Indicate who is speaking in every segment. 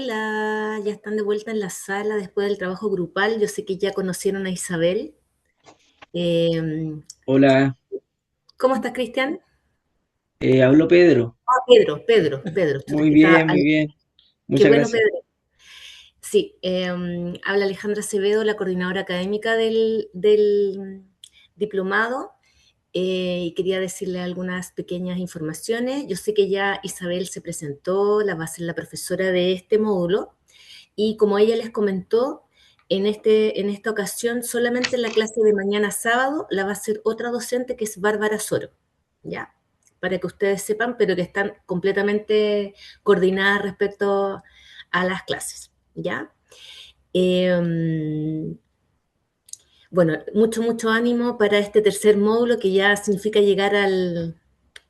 Speaker 1: Hola, ya están de vuelta en la sala después del trabajo grupal. Yo sé que ya conocieron a Isabel. Eh,
Speaker 2: Hola,
Speaker 1: ¿Cómo estás, Cristian?
Speaker 2: habló Pedro.
Speaker 1: Pedro. Chuta,
Speaker 2: Muy
Speaker 1: que estaba,
Speaker 2: bien, muy bien.
Speaker 1: qué
Speaker 2: Muchas
Speaker 1: bueno,
Speaker 2: gracias.
Speaker 1: Pedro. Sí, habla Alejandra Acevedo, la coordinadora académica del diplomado. Y quería decirle algunas pequeñas informaciones. Yo sé que ya Isabel se presentó, la va a ser la profesora de este módulo. Y como ella les comentó, en esta ocasión, solamente en la clase de mañana sábado, la va a hacer otra docente que es Bárbara Soro, ¿ya? Para que ustedes sepan, pero que están completamente coordinadas respecto a las clases, ¿ya? Eh, bueno, mucho ánimo para este tercer módulo que ya significa llegar al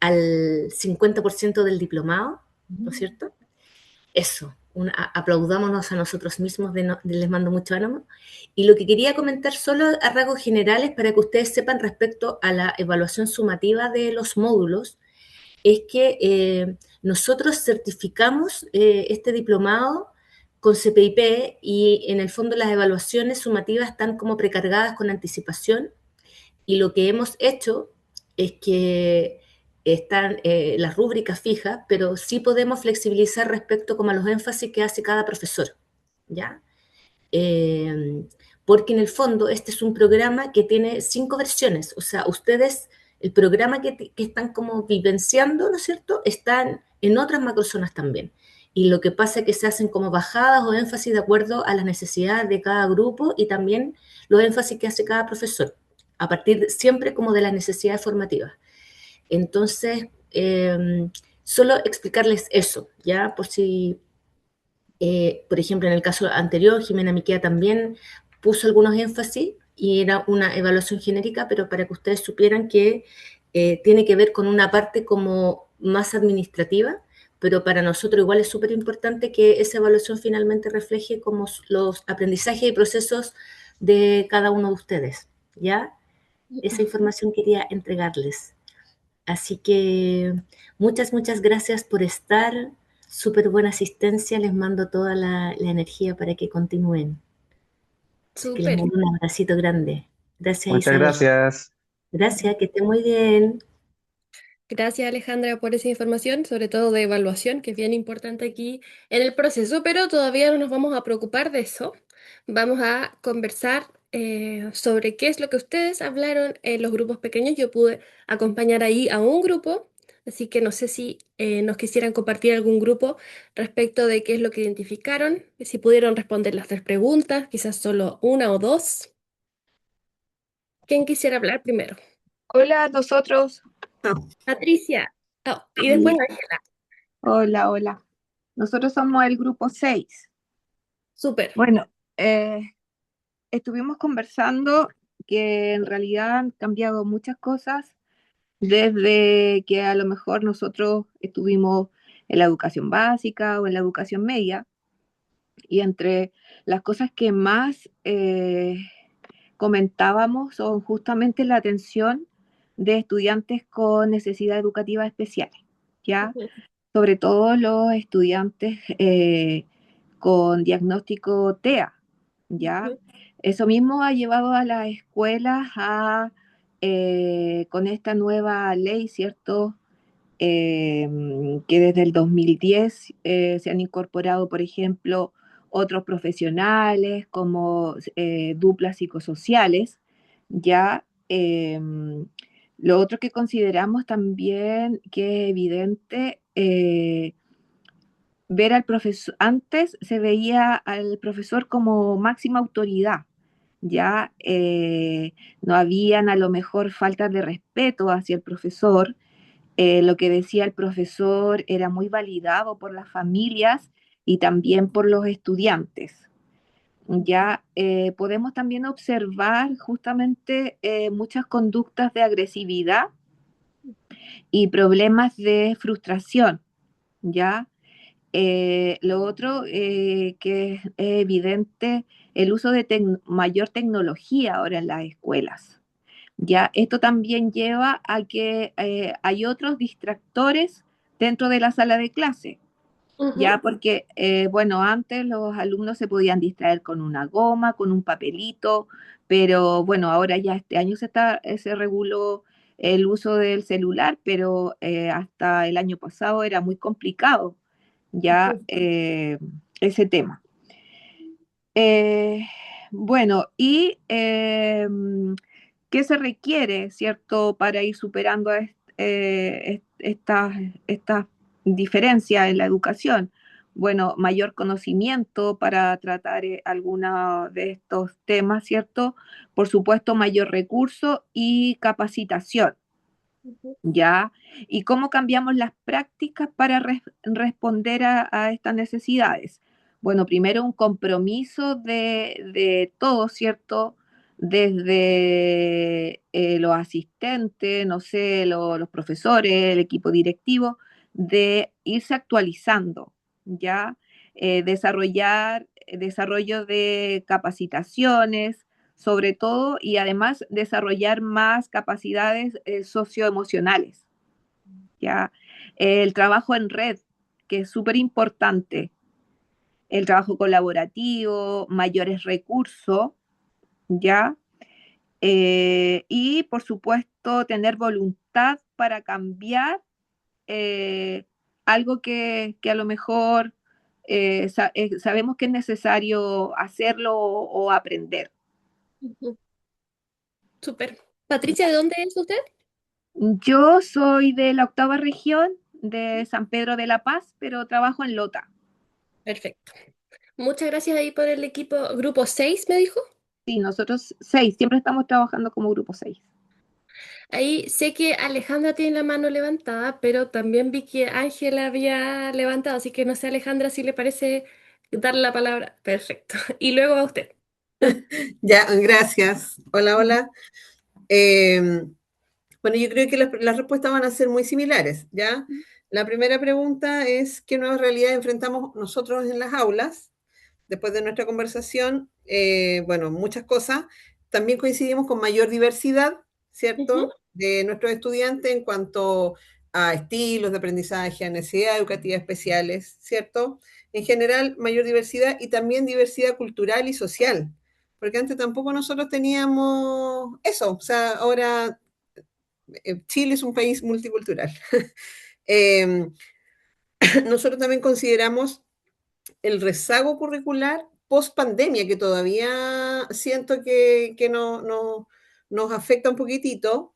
Speaker 1: 50% del diplomado, ¿no es cierto? Eso, aplaudámonos a nosotros mismos, les mando mucho ánimo. Y lo que quería comentar solo a rasgos generales para que ustedes sepan respecto a la evaluación sumativa de los módulos, es que nosotros certificamos este diplomado con CPIP y en el fondo las evaluaciones sumativas están como precargadas con anticipación y lo que hemos hecho es que están las rúbricas fijas, pero sí podemos flexibilizar respecto como a los énfasis que hace cada profesor, ¿ya? Eh, Porque en el fondo este es un programa que tiene 5 versiones, o sea, ustedes, el programa que están como vivenciando, ¿no es cierto?, están en otras macrozonas también. Y lo que pasa es que se hacen como bajadas o énfasis de acuerdo a las necesidades de cada grupo y también los énfasis que hace cada profesor, a partir siempre como de las necesidades formativas. Entonces, solo explicarles eso, ¿ya? Por si por ejemplo, en el caso anterior, Jimena Miquea también puso algunos énfasis y era una evaluación genérica, pero para que ustedes supieran que tiene que ver con una parte como más administrativa, pero para nosotros igual es súper importante que esa evaluación finalmente refleje como los aprendizajes y procesos de cada uno de ustedes, ¿ya? Esa información quería entregarles. Así que muchas gracias por estar. Súper buena asistencia. Les mando toda la energía para que continúen. Así que les
Speaker 3: Súper.
Speaker 1: mando un abracito grande. Gracias,
Speaker 4: Muchas
Speaker 1: Isabel.
Speaker 4: gracias.
Speaker 1: Gracias, que esté muy bien.
Speaker 3: Gracias, Alejandra, por esa información, sobre todo de evaluación, que es bien importante aquí en el proceso, pero todavía no nos vamos a preocupar de eso. Vamos a conversar sobre qué es lo que ustedes hablaron en los grupos pequeños. Yo pude acompañar ahí a un grupo, así que no sé si nos quisieran compartir algún grupo respecto de qué es lo que identificaron, si pudieron responder las 3 preguntas, quizás solo una o dos. ¿Quién quisiera hablar primero?
Speaker 5: Hola, nosotros.
Speaker 3: Patricia. Oh, y después Ángela.
Speaker 5: Hola, hola. Nosotros somos el grupo 6.
Speaker 3: Súper.
Speaker 5: Bueno, eh, estuvimos conversando que en realidad han cambiado muchas cosas desde que a lo mejor nosotros estuvimos en la educación básica o en la educación media, y entre las cosas que más comentábamos son justamente la atención de estudiantes con necesidades educativas especiales, ¿ya?
Speaker 3: Ujú,
Speaker 5: Sobre todo los estudiantes con diagnóstico TEA, ¿ya?
Speaker 3: ujú,
Speaker 5: Eso mismo ha llevado a las escuelas con esta nueva ley, ¿cierto? Que desde el 2010 se han incorporado, por ejemplo, otros profesionales como duplas psicosociales, ¿ya? Lo otro que consideramos también que es evidente, ver al profesor, antes se veía al profesor como máxima autoridad, ya no habían a lo mejor faltas de respeto hacia el profesor. Lo que decía el profesor era muy validado por las familias y también por los estudiantes. Ya podemos también observar justamente muchas conductas de agresividad y problemas de frustración, ¿ya? Lo otro que es evidente, el uso de mayor tecnología ahora en las escuelas. Ya, esto también lleva a que hay otros distractores dentro de la sala de clase. ya porque, bueno, antes los alumnos se podían distraer con una goma, con un papelito, pero bueno, ahora ya este año se reguló el uso del celular, pero hasta el año pasado era muy complicado ya ese tema. Eh, bueno, y ¿qué se requiere, cierto, para ir superando estas diferencias en la educación? Bueno, mayor conocimiento para tratar algunos de estos temas, ¿cierto? Por supuesto, mayor recurso y capacitación, ¿ya? ¿Y cómo cambiamos las prácticas para responder a estas necesidades? Bueno, primero un compromiso de todos, ¿cierto? Desde los asistentes, no sé, los profesores, el equipo directivo, de irse actualizando, ¿ya? Desarrollo de capacitaciones, sobre todo, y además desarrollar más capacidades socioemocionales, ¿ya? El trabajo en red, que es súper importante, el trabajo colaborativo, mayores recursos, ¿ya? Y, por supuesto, tener voluntad para cambiar algo que a lo mejor sabemos que es necesario hacerlo o aprender.
Speaker 3: Súper. Patricia, ¿de dónde es usted?
Speaker 5: Yo soy de la 8ª región de San Pedro de la Paz, pero trabajo en Lota.
Speaker 3: Perfecto. Muchas gracias ahí por el equipo. Grupo 6, me dijo.
Speaker 5: Sí, nosotros 6, siempre estamos trabajando como grupo 6.
Speaker 3: Ahí sé que Alejandra tiene la mano levantada, pero también vi que Ángela había levantado, así que no sé, Alejandra, si le parece darle la palabra. Perfecto. Y luego a usted.
Speaker 4: Ya, gracias. Hola, hola. Bueno, yo creo que las respuestas van a ser muy similares, ¿ya? La primera pregunta es, ¿qué nuevas realidades enfrentamos nosotros en las aulas? Después de nuestra conversación, bueno, muchas cosas. También coincidimos con mayor diversidad, ¿cierto? De nuestros estudiantes en cuanto a estilos de aprendizaje, a necesidades educativas especiales, ¿cierto? En general, mayor diversidad y también diversidad cultural y social, porque antes tampoco nosotros teníamos eso, o sea, ahora Chile es un país multicultural. Nosotros también consideramos el rezago curricular post pandemia, que todavía siento que nos afecta un poquitito.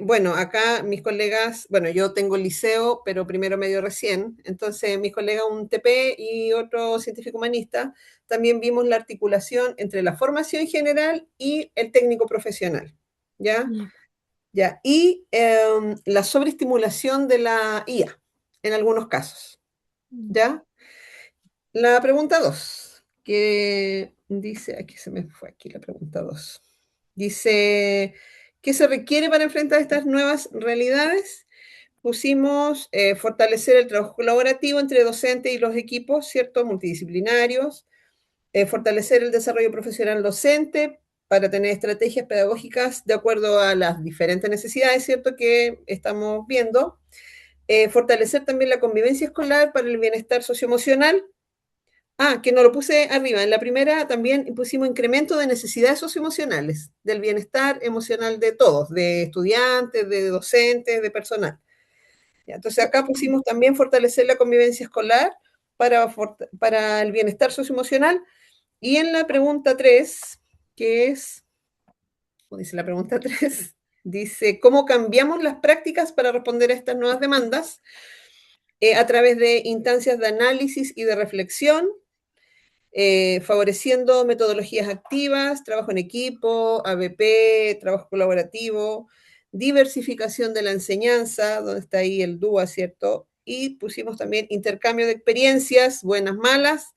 Speaker 4: Bueno, acá mis colegas, bueno, yo tengo el liceo, pero primero medio recién, entonces mis colegas, un TP y otro científico humanista, también vimos la articulación entre la formación general y el técnico profesional, ¿ya? Ya, y la sobreestimulación de la IA en algunos casos, ¿ya? La pregunta 2 que dice, aquí se me fue aquí la pregunta 2 dice, ¿qué se requiere para enfrentar estas nuevas realidades? Pusimos fortalecer el trabajo colaborativo entre docentes y los equipos, ¿cierto? Multidisciplinarios, fortalecer el desarrollo profesional docente para tener estrategias pedagógicas de acuerdo a las diferentes necesidades, ¿cierto?, que estamos viendo. Fortalecer también la convivencia escolar para el bienestar socioemocional. Ah, que no lo puse arriba. En la primera también pusimos incremento de necesidades socioemocionales, del bienestar emocional de todos, de estudiantes, de docentes, de personal. Entonces acá pusimos también fortalecer la convivencia escolar para el bienestar socioemocional. Y en la pregunta 3, que es, como dice la pregunta 3, dice, ¿cómo cambiamos las prácticas para responder a estas nuevas demandas? A través de instancias de análisis y de reflexión, favoreciendo metodologías activas, trabajo en equipo, ABP, trabajo colaborativo, diversificación de la enseñanza, donde está ahí el DUA, ¿cierto? Y pusimos también intercambio de experiencias, buenas, malas,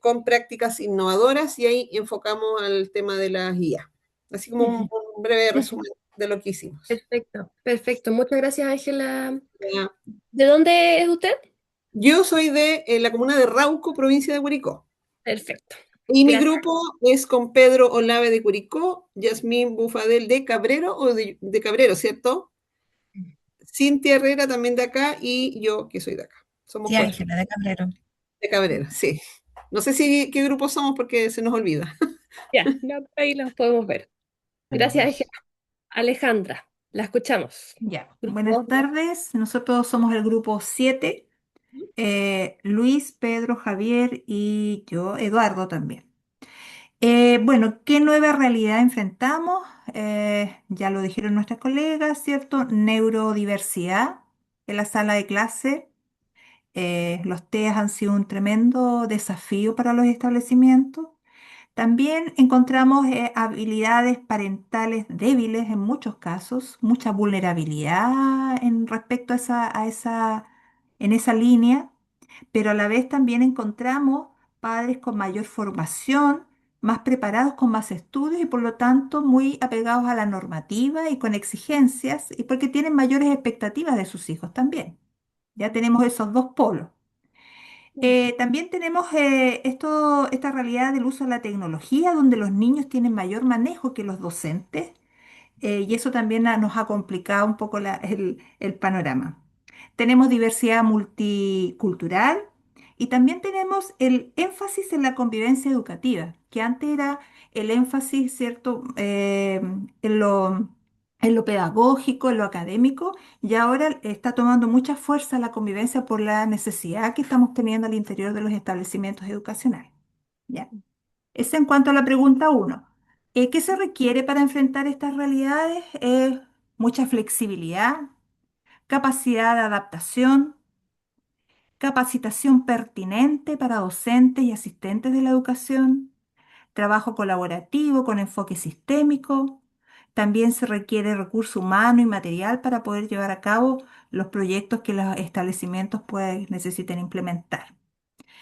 Speaker 4: con prácticas innovadoras, y ahí enfocamos al tema de las IA. Así como un breve resumen de lo que hicimos.
Speaker 3: Perfecto, perfecto. Muchas gracias, Ángela.
Speaker 4: Ya.
Speaker 3: ¿De dónde es usted?
Speaker 4: Yo soy de la comuna de Rauco, provincia de Curicó.
Speaker 3: Perfecto.
Speaker 4: Y mi
Speaker 3: Gracias.
Speaker 4: grupo es con Pedro Olave de Curicó, Yasmín Bufadel de Cabrero, o de Cabrero, ¿cierto? Cintia Herrera también de acá, y yo que soy de acá. Somos
Speaker 6: Sí,
Speaker 4: cuatro.
Speaker 6: Ángela, de Cabrero.
Speaker 4: De Cabrera, sí. No sé si qué grupo somos porque se nos olvida.
Speaker 3: Ya, no, ahí los podemos ver. Gracias, Ángela. Alejandra, la escuchamos.
Speaker 6: Ya,
Speaker 3: Grupo
Speaker 6: buenas
Speaker 3: dos, ¿no?
Speaker 6: tardes. Nosotros somos el grupo 7. Luis, Pedro, Javier y yo, Eduardo también. Bueno, ¿qué nueva realidad enfrentamos? Ya lo dijeron nuestras colegas, ¿cierto? Neurodiversidad en la sala de clase. Los TEAs han sido un tremendo desafío para los establecimientos. También encontramos habilidades parentales débiles en muchos casos, mucha vulnerabilidad en respecto en esa línea, pero a la vez también encontramos padres con mayor formación, más preparados con más estudios y por lo tanto muy apegados a la normativa y con exigencias y porque tienen mayores expectativas de sus hijos también. Ya tenemos esos dos polos. También tenemos esta realidad del uso de la tecnología, donde los niños tienen mayor manejo que los docentes, y eso también nos ha complicado un poco el panorama. Tenemos diversidad multicultural y también tenemos el énfasis en la convivencia educativa, que antes era el énfasis, ¿cierto?, en lo pedagógico, en lo académico, y ahora está tomando mucha fuerza la convivencia por la necesidad que estamos teniendo al interior de los establecimientos educacionales. ¿Ya? Eso en cuanto a la pregunta uno. ¿Qué se requiere para enfrentar estas realidades? Mucha flexibilidad, capacidad de adaptación, capacitación pertinente para docentes y asistentes de la educación, trabajo colaborativo con enfoque sistémico. También se requiere recurso humano y material para poder llevar a cabo los proyectos que los establecimientos necesiten implementar.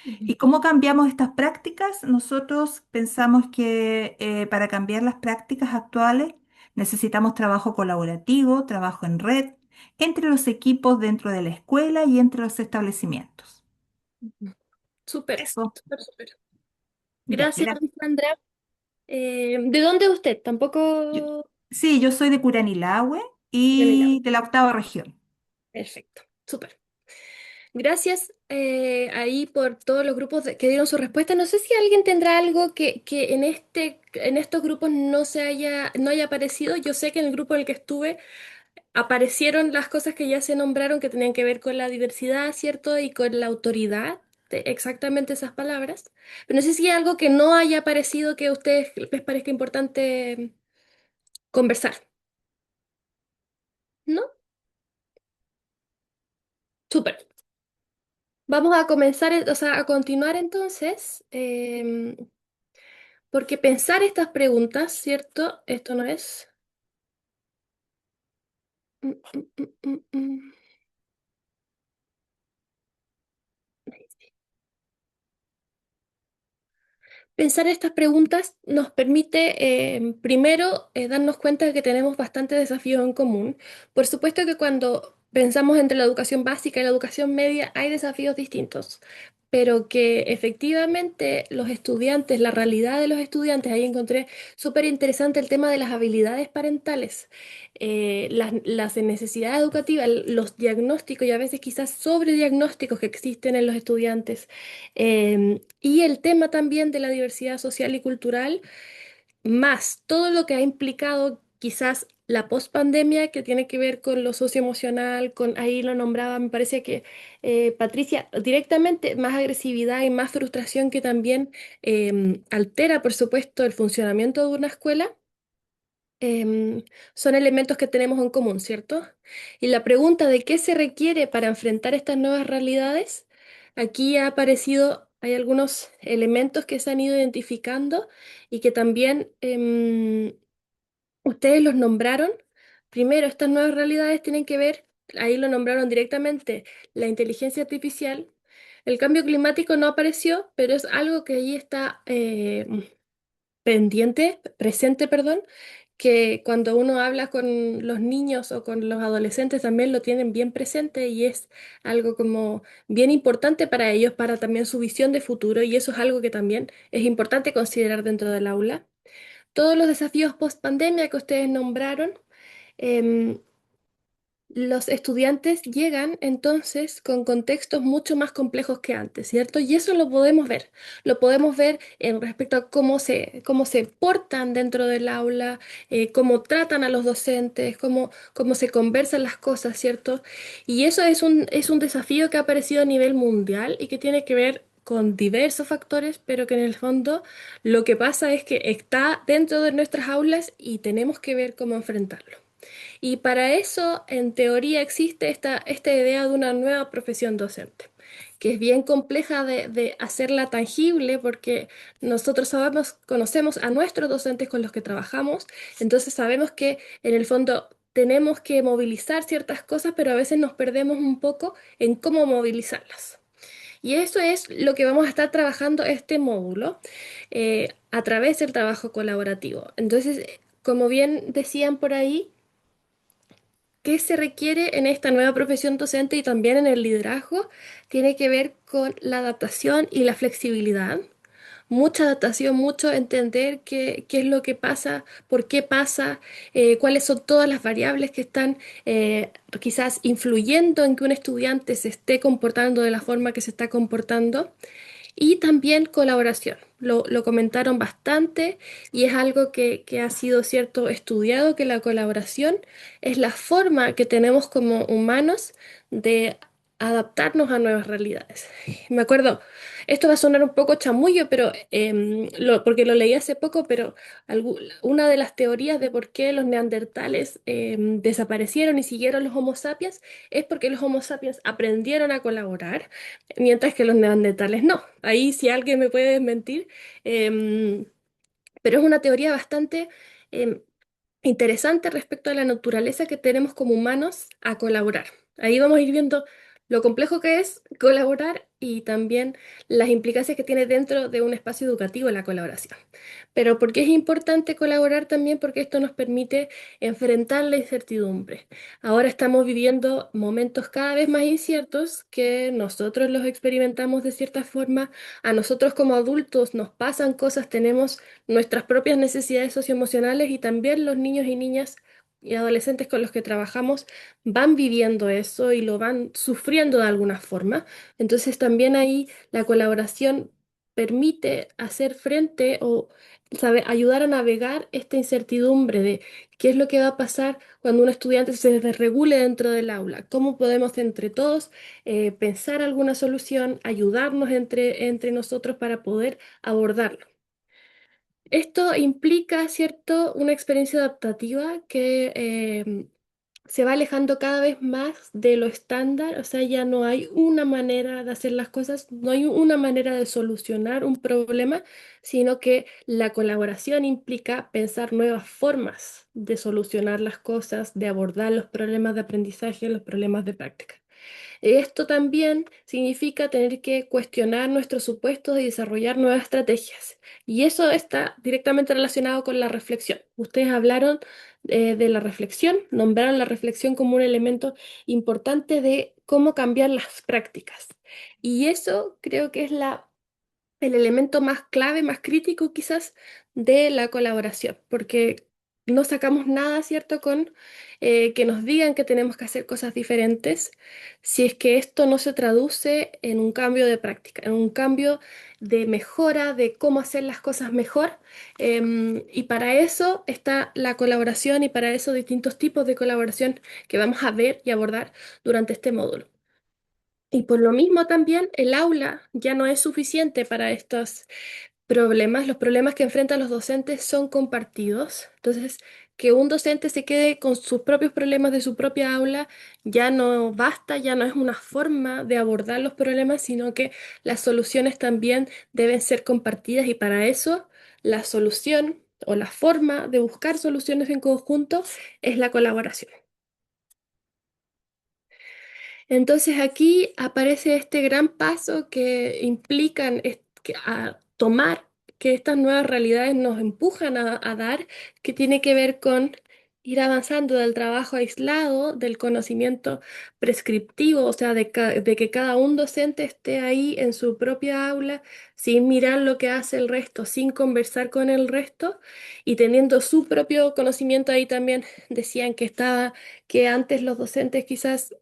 Speaker 3: Ujú.
Speaker 6: ¿Y cómo cambiamos estas prácticas? Nosotros pensamos que para cambiar las prácticas actuales necesitamos trabajo colaborativo, trabajo en red, entre los equipos dentro de la escuela y entre los establecimientos.
Speaker 3: Súper,
Speaker 6: Eso,
Speaker 3: súper, súper.
Speaker 6: ya.
Speaker 3: Gracias, Alejandra. ¿De dónde es usted?
Speaker 6: Yo-
Speaker 3: Tampoco...
Speaker 6: sí, yo soy de Curanilahue
Speaker 3: Granilao.
Speaker 6: y de la octava región.
Speaker 3: Perfecto, súper. Gracias ahí por todos los grupos que dieron su respuesta. No sé si alguien tendrá algo que en estos grupos no haya aparecido. Yo sé que en el grupo en el que estuve aparecieron las cosas que ya se nombraron que tenían que ver con la diversidad, ¿cierto? Y con la autoridad, exactamente esas palabras. Pero no sé si hay algo que no haya aparecido que a ustedes les parezca importante conversar, ¿no? Súper. Vamos a comenzar, o sea, a continuar entonces, porque pensar estas preguntas, ¿cierto? Esto no es... Mm, mm, mm, mm, mm. Pensar estas preguntas nos permite, primero, darnos cuenta de que tenemos bastantes desafíos en común. Por supuesto que cuando pensamos entre la educación básica y la educación media hay desafíos distintos, pero que efectivamente los estudiantes, la realidad de los estudiantes, ahí encontré súper interesante el tema de las habilidades parentales, las necesidades educativas, los diagnósticos y a veces quizás sobrediagnósticos que existen en los estudiantes. Y el tema también de la diversidad social y cultural, más todo lo que ha implicado quizás la pospandemia, que tiene que ver con lo socioemocional, con ahí lo nombraba, me parece que Patricia, directamente más agresividad y más frustración que también altera, por supuesto, el funcionamiento de una escuela. Son elementos que tenemos en común, ¿cierto? Y la pregunta de qué se requiere para enfrentar estas nuevas realidades, aquí ha aparecido, hay algunos elementos que se han ido identificando y que también ustedes los nombraron. Primero, estas nuevas realidades tienen que ver, ahí lo nombraron directamente, la inteligencia artificial. El cambio climático no apareció, pero es algo que ahí está presente, perdón, que cuando uno habla con los niños o con los adolescentes también lo tienen bien presente y es algo como bien importante para ellos, para también su visión de futuro y eso es algo que también es importante considerar dentro del aula. Todos los desafíos post pandemia que ustedes nombraron, em, los estudiantes llegan entonces con contextos mucho más complejos que antes, ¿cierto? Y eso lo podemos ver. Lo podemos ver en respecto a cómo se portan dentro del aula, cómo tratan a los docentes, cómo se conversan las cosas, ¿cierto? Y eso es un desafío que ha aparecido a nivel mundial y que tiene que ver con diversos factores, pero que en el fondo lo que pasa es que está dentro de nuestras aulas y tenemos que ver cómo enfrentarlo. Y para eso, en teoría, existe esta idea de una nueva profesión docente, que es bien compleja de hacerla tangible porque nosotros sabemos, conocemos a nuestros docentes con los que trabajamos, entonces sabemos que en el fondo tenemos que movilizar ciertas cosas, pero a veces nos perdemos un poco en cómo movilizarlas. Y eso es lo que vamos a estar trabajando este módulo a través del trabajo colaborativo. Entonces, como bien decían por ahí, ¿qué se requiere en esta nueva profesión docente y también en el liderazgo? Tiene que ver con la adaptación y la flexibilidad. Mucha adaptación, mucho entender qué es lo que pasa, por qué pasa, cuáles son todas las variables que están quizás influyendo en que un estudiante se esté comportando de la forma que se está comportando. Y también colaboración. Lo comentaron bastante y es algo que ha sido cierto estudiado, que la colaboración es la forma que tenemos como humanos de adaptarnos a nuevas realidades. Me acuerdo, esto va a sonar un poco chamullo, pero porque lo leí hace poco, pero una de las teorías de por qué los neandertales desaparecieron y siguieron los Homo sapiens es porque los Homo sapiens aprendieron a colaborar mientras que los neandertales no. Ahí si alguien me puede desmentir, em, pero es una teoría bastante em, interesante respecto a la naturaleza que tenemos como humanos a colaborar. Ahí vamos a ir viendo lo complejo que es colaborar y también las implicancias que tiene dentro de un espacio educativo la colaboración. Pero ¿por qué es importante colaborar también? Porque esto nos permite enfrentar la incertidumbre. Ahora estamos viviendo momentos cada vez más inciertos que nosotros los experimentamos de cierta forma. A nosotros como adultos nos pasan cosas, tenemos nuestras propias necesidades socioemocionales y también los niños y niñas y adolescentes con los que trabajamos van viviendo eso y lo van sufriendo de alguna forma. Entonces también ahí la colaboración permite hacer frente o ayudar a navegar esta incertidumbre de qué es lo que va a pasar cuando un estudiante se desregule dentro del aula, cómo podemos entre todos pensar alguna solución, ayudarnos entre nosotros para poder abordarlo. Esto implica, ¿cierto?, una experiencia adaptativa que se va alejando cada vez más de lo estándar, o sea, ya no hay una manera de hacer las cosas, no hay una manera de solucionar un problema, sino que la colaboración implica pensar nuevas formas de solucionar las cosas, de abordar los problemas de aprendizaje, los problemas de práctica. Esto también significa tener que cuestionar nuestros supuestos y desarrollar nuevas estrategias. Y eso está directamente relacionado con la reflexión. Ustedes hablaron de la reflexión, nombraron la reflexión como un elemento importante de cómo cambiar las prácticas. Y eso creo que es el elemento más clave, más crítico quizás de la colaboración, porque no sacamos nada, ¿cierto?, con que nos digan que tenemos que hacer cosas diferentes, si es que esto no se traduce en un cambio de práctica, en un cambio de mejora, de cómo hacer las cosas mejor. Y para eso está la colaboración y para eso distintos tipos de colaboración que vamos a ver y abordar durante este módulo. Y por lo mismo también el aula ya no es suficiente para estos problemas. Los problemas que enfrentan los docentes son compartidos. Entonces, que un docente se quede con sus propios problemas de su propia aula ya no basta, ya no es una forma de abordar los problemas, sino que las soluciones también deben ser compartidas y para eso la solución o la forma de buscar soluciones en conjunto es la colaboración. Entonces aquí aparece este gran paso que implican a tomar, que estas nuevas realidades nos empujan a dar, que tiene que ver con ir avanzando del trabajo aislado, del conocimiento prescriptivo, o sea, de que cada un docente esté ahí en su propia aula, sin mirar lo que hace el resto, sin conversar con el resto y teniendo su propio conocimiento. Ahí también decían que antes los docentes quizás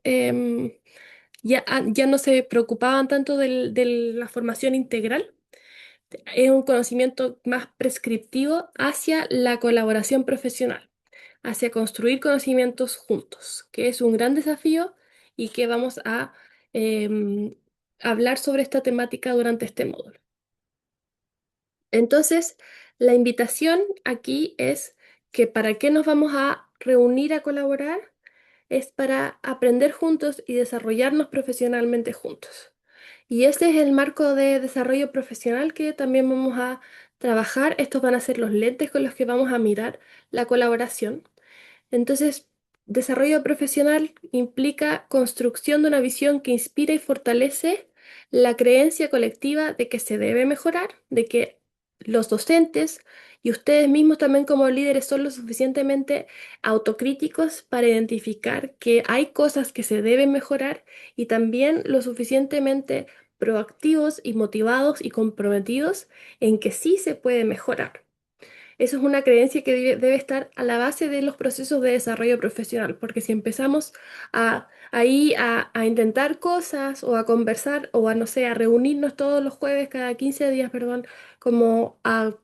Speaker 3: ya no se preocupaban tanto de la formación integral. Es un conocimiento más prescriptivo hacia la colaboración profesional, hacia construir conocimientos juntos, que es un gran desafío y que vamos a em, hablar sobre esta temática durante este módulo. Entonces, la invitación aquí es que para qué nos vamos a reunir a colaborar es para aprender juntos y desarrollarnos profesionalmente juntos. Y ese es el marco de desarrollo profesional que también vamos a trabajar. Estos van a ser los lentes con los que vamos a mirar la colaboración. Entonces, desarrollo profesional implica construcción de una visión que inspira y fortalece la creencia colectiva de que se debe mejorar, de que los docentes y ustedes mismos también como líderes son lo suficientemente autocríticos para identificar que hay cosas que se deben mejorar y también lo suficientemente proactivos y motivados y comprometidos en que sí se puede mejorar. Eso es una creencia que debe estar a la base de los procesos de desarrollo profesional, porque si empezamos a intentar cosas o a conversar o a, no sé, a reunirnos todos los jueves, cada 15 días, perdón, como a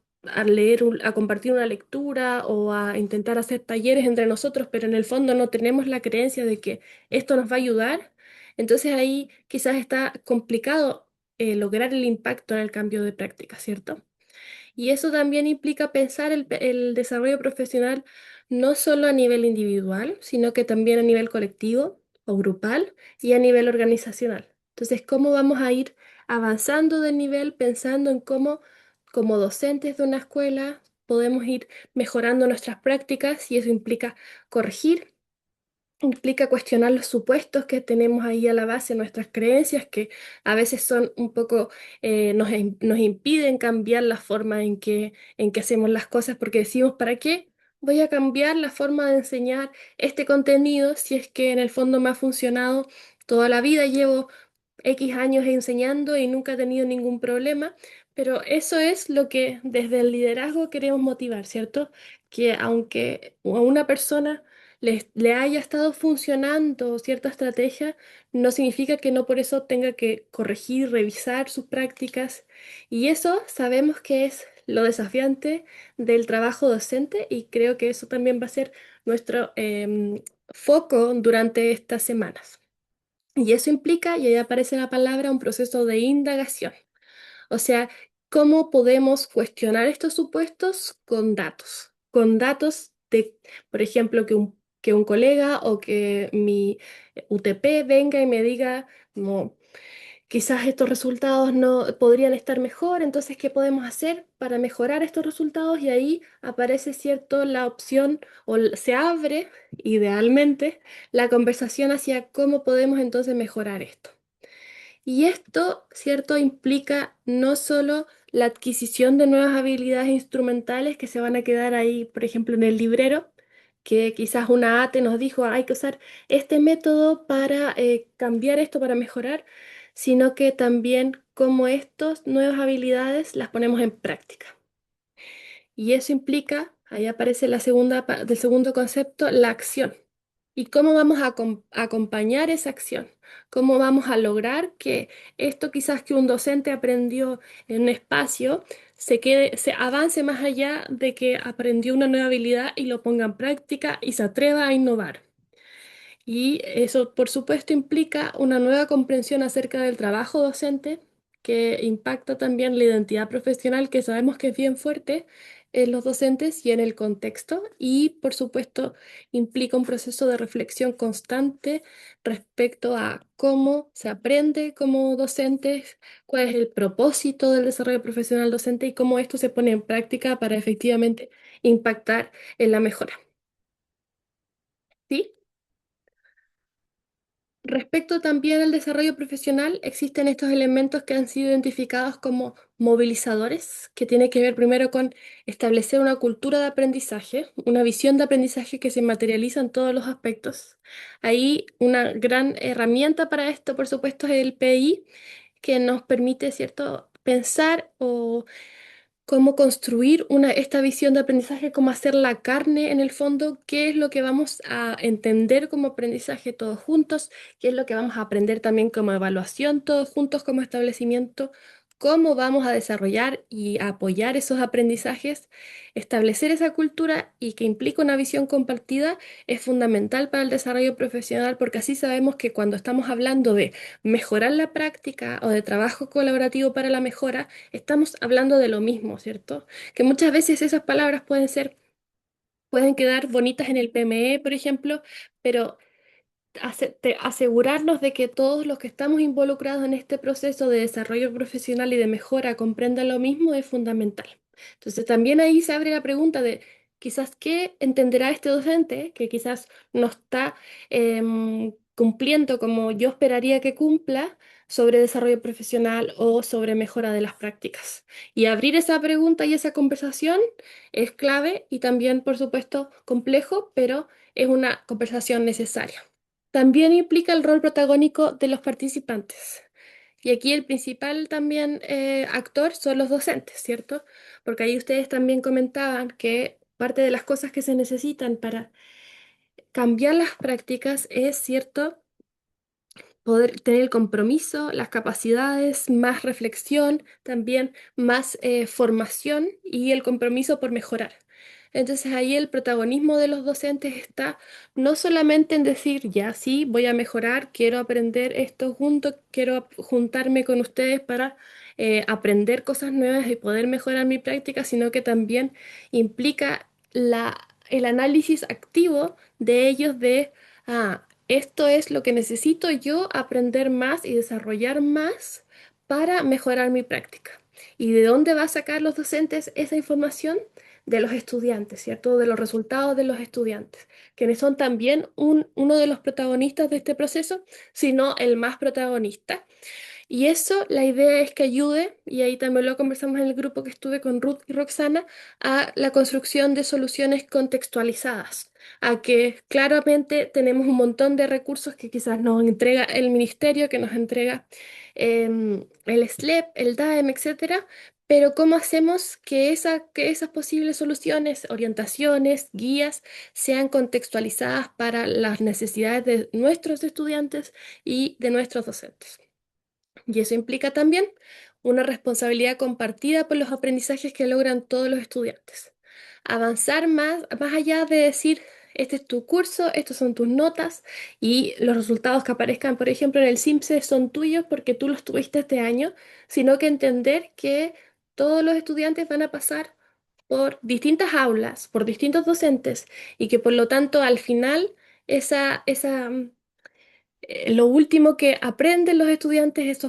Speaker 3: leer, a compartir una lectura o a intentar hacer talleres entre nosotros, pero en el fondo no tenemos la creencia de que esto nos va a ayudar, entonces ahí quizás está complicado lograr el impacto en el cambio de práctica, ¿cierto? Y eso también implica pensar el desarrollo profesional no solo a nivel individual, sino que también a nivel colectivo o grupal y a nivel organizacional. Entonces, ¿cómo vamos a ir avanzando de nivel pensando en cómo, como docentes de una escuela, podemos ir mejorando nuestras prácticas y eso implica corregir? Implica cuestionar los supuestos que tenemos ahí a la base, nuestras creencias, que a veces son un poco, nos impiden cambiar la forma en que hacemos las cosas, porque decimos, ¿para qué voy a cambiar la forma de enseñar este contenido si es que en el fondo me ha funcionado toda la vida? Llevo X años enseñando y nunca he tenido ningún problema, pero eso es lo que desde el liderazgo queremos motivar, ¿cierto? Que aunque a una persona le haya estado funcionando cierta estrategia, no significa que no por eso tenga que corregir, revisar sus prácticas. Y eso sabemos que es lo desafiante del trabajo docente y creo que eso también va a ser nuestro foco durante estas semanas. Y eso implica, y ahí aparece la palabra, un proceso de indagación. O sea, ¿cómo podemos cuestionar estos supuestos con datos? Con datos de, por ejemplo, que un colega o que mi UTP venga y me diga, no, quizás estos resultados no podrían estar mejor, entonces, ¿qué podemos hacer para mejorar estos resultados? Y ahí aparece, cierto, la opción se abre, idealmente, la conversación hacia cómo podemos entonces mejorar esto. Y esto, ¿cierto?, implica no solo la adquisición de nuevas habilidades instrumentales que se van a quedar ahí, por ejemplo, en el librero, que quizás una ATE nos dijo, hay que usar este método para cambiar esto, para mejorar, sino que también cómo estas nuevas habilidades las ponemos en práctica. Y eso implica, ahí aparece del segundo concepto, la acción. ¿Y cómo vamos a acompañar esa acción? ¿Cómo vamos a lograr que esto quizás que un docente aprendió en un espacio se avance más allá de que aprendió una nueva habilidad y lo ponga en práctica y se atreva a innovar? Y eso, por supuesto, implica una nueva comprensión acerca del trabajo docente, que impacta también la identidad profesional, que sabemos que es bien fuerte en los docentes y en el contexto. Y, por supuesto, implica un proceso de reflexión constante respecto a cómo se aprende como docentes, cuál es el propósito del desarrollo profesional docente y cómo esto se pone en práctica para efectivamente impactar en la mejora. ¿Sí? Respecto también al desarrollo profesional, existen estos elementos que han sido identificados como movilizadores, que tiene que ver primero con establecer una cultura de aprendizaje, una visión de aprendizaje que se materializa en todos los aspectos. Ahí una gran herramienta para esto, por supuesto, es el PI, que nos permite, ¿cierto?, pensar o cómo construir esta visión de aprendizaje, cómo hacer la carne en el fondo, qué es lo que vamos a entender como aprendizaje todos juntos, qué es lo que vamos a aprender también como evaluación todos juntos como establecimiento, cómo vamos a desarrollar y a apoyar esos aprendizajes, establecer esa cultura y que implica una visión compartida es fundamental para el desarrollo profesional porque así sabemos que cuando estamos hablando de mejorar la práctica o de trabajo colaborativo para la mejora, estamos hablando de lo mismo, ¿cierto? Que muchas veces esas palabras pueden quedar bonitas en el PME, por ejemplo, pero asegurarnos de que todos los que estamos involucrados en este proceso de desarrollo profesional y de mejora comprendan lo mismo es fundamental. Entonces también ahí se abre la pregunta de quizás qué entenderá este docente que quizás no está cumpliendo como yo esperaría que cumpla sobre desarrollo profesional o sobre mejora de las prácticas. Y abrir esa pregunta y esa conversación es clave y también, por supuesto, complejo, pero es una conversación necesaria. También implica el rol protagónico de los participantes. Y aquí el principal también actor son los docentes, ¿cierto? Porque ahí ustedes también comentaban que parte de las cosas que se necesitan para cambiar las prácticas es, ¿cierto?, poder tener el compromiso, las capacidades, más reflexión, también más formación y el compromiso por mejorar. Entonces ahí el protagonismo de los docentes está no solamente en decir, ya sí, voy a mejorar, quiero aprender esto junto, quiero juntarme con ustedes para aprender cosas nuevas y poder mejorar mi práctica, sino que también implica el análisis activo de ellos de, esto es lo que necesito yo aprender más y desarrollar más para mejorar mi práctica. ¿Y de dónde va a sacar los docentes esa información? De los estudiantes, ¿cierto? De los resultados de los estudiantes, quienes son también uno de los protagonistas de este proceso, sino el más protagonista. Y eso, la idea es que ayude, y ahí también lo conversamos en el grupo que estuve con Ruth y Roxana, a la construcción de soluciones contextualizadas, a que claramente tenemos un montón de recursos que quizás nos entrega el ministerio, que nos entrega el SLEP, el DAEM, etcétera, pero ¿cómo hacemos que esas posibles soluciones, orientaciones, guías, sean contextualizadas para las necesidades de nuestros estudiantes y de nuestros docentes? Y eso implica también una responsabilidad compartida por los aprendizajes que logran todos los estudiantes. Avanzar más allá de decir, este es tu curso, estos son tus notas y los resultados que aparezcan, por ejemplo, en el CIMSE son tuyos porque tú los tuviste este año, sino que entender que todos los estudiantes van a pasar por distintas aulas, por distintos docentes y que por lo tanto al final lo último que aprenden los estudiantes,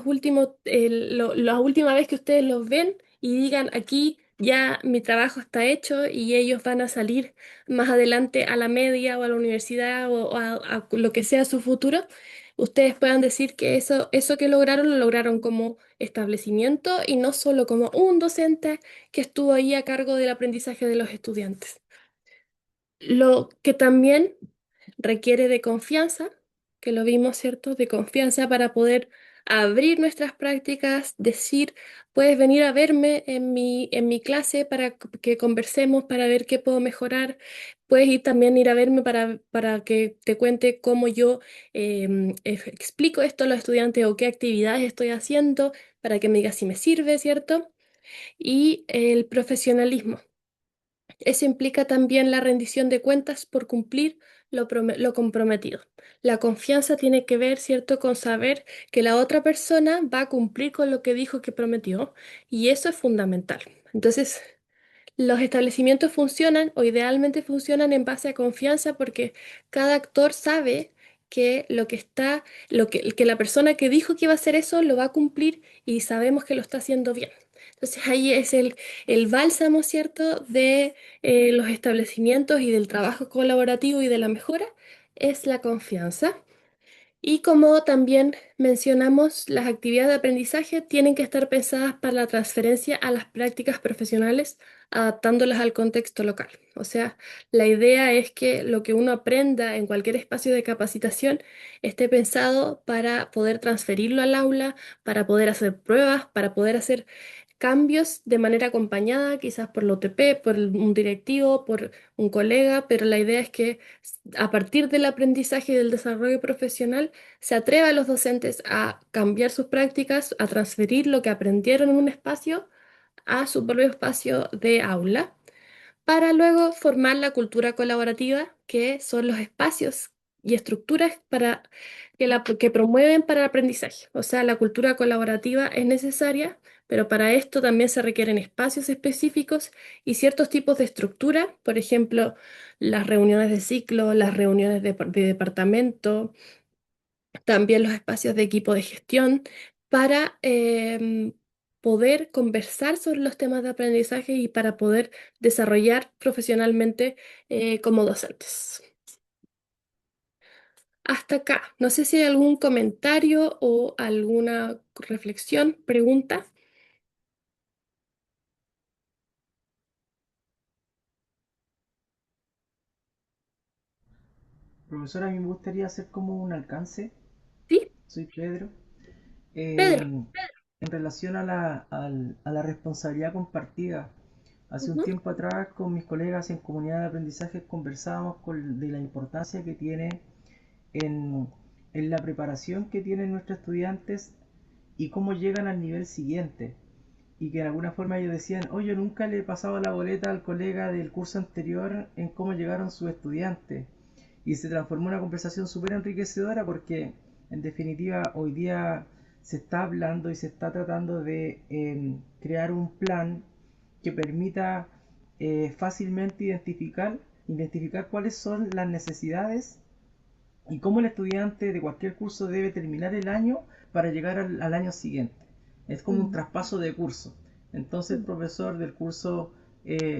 Speaker 3: la última vez que ustedes los ven y digan, aquí ya mi trabajo está hecho y ellos van a salir más adelante a la media o a la universidad o a lo que sea su futuro, ustedes puedan decir que eso que lograron lo lograron como establecimiento y no solo como un docente que estuvo ahí a cargo del aprendizaje de los estudiantes. Lo que también requiere de confianza, que lo vimos, ¿cierto? De confianza para poder abrir nuestras prácticas, decir, puedes venir a verme en mi clase para que conversemos, para ver qué puedo mejorar. Puedes ir a verme para que te cuente cómo yo explico esto a los estudiantes o qué actividades estoy haciendo, para que me digas si me sirve, ¿cierto? Y el profesionalismo. Eso implica también la rendición de cuentas por cumplir lo comprometido. La confianza tiene que ver, ¿cierto?, con saber que la otra persona va a cumplir con lo que dijo que prometió y eso es fundamental. Entonces, los establecimientos funcionan o idealmente funcionan en base a confianza porque cada actor sabe que que la persona que dijo que iba a hacer eso lo va a cumplir y sabemos que lo está haciendo bien. Entonces ahí es el bálsamo, ¿cierto?, de los establecimientos y del trabajo colaborativo y de la mejora, es la confianza. Y como también mencionamos, las actividades de aprendizaje tienen que estar pensadas para la transferencia a las prácticas profesionales, adaptándolas al contexto local. O sea, la idea es que lo que uno aprenda en cualquier espacio de capacitación esté pensado para poder transferirlo al aula, para poder hacer pruebas, para poder hacer cambios de manera acompañada, quizás por la OTP, por un directivo, por un colega, pero la idea es que a partir del aprendizaje y del desarrollo profesional se atreva a los docentes a cambiar sus prácticas, a transferir lo que aprendieron en un espacio a su propio espacio de aula para luego formar la cultura colaborativa, que son los espacios y estructuras que promueven para el aprendizaje. O sea, la cultura colaborativa es necesaria, pero para esto también se requieren espacios específicos y ciertos tipos de estructura, por ejemplo, las reuniones de ciclo, las reuniones de departamento, también los espacios de equipo de gestión para poder conversar sobre los temas de aprendizaje y para poder desarrollar profesionalmente como docentes. Hasta acá. No sé si hay algún comentario o alguna reflexión, pregunta.
Speaker 2: Profesora, a mí me gustaría hacer como un alcance.
Speaker 3: Sí,
Speaker 2: Soy Pedro.
Speaker 3: Pedro.
Speaker 2: En relación a a la responsabilidad compartida. Hace un
Speaker 3: Ujú,
Speaker 2: tiempo atrás con mis colegas en comunidad de aprendizaje conversábamos de la importancia que tiene en, en la preparación que tienen nuestros estudiantes y cómo llegan al nivel siguiente. Y que de alguna forma ellos decían, oye, yo nunca le he pasado la boleta al colega del curso anterior en cómo llegaron sus estudiantes. Y se transformó en una conversación súper enriquecedora porque en definitiva hoy día se está hablando y se está tratando de crear un plan que permita fácilmente identificar cuáles son las necesidades y cómo el estudiante de cualquier curso debe terminar el año para llegar al año siguiente. Es como un
Speaker 3: mm,
Speaker 2: traspaso de curso. Entonces el
Speaker 3: mm,
Speaker 2: profesor del curso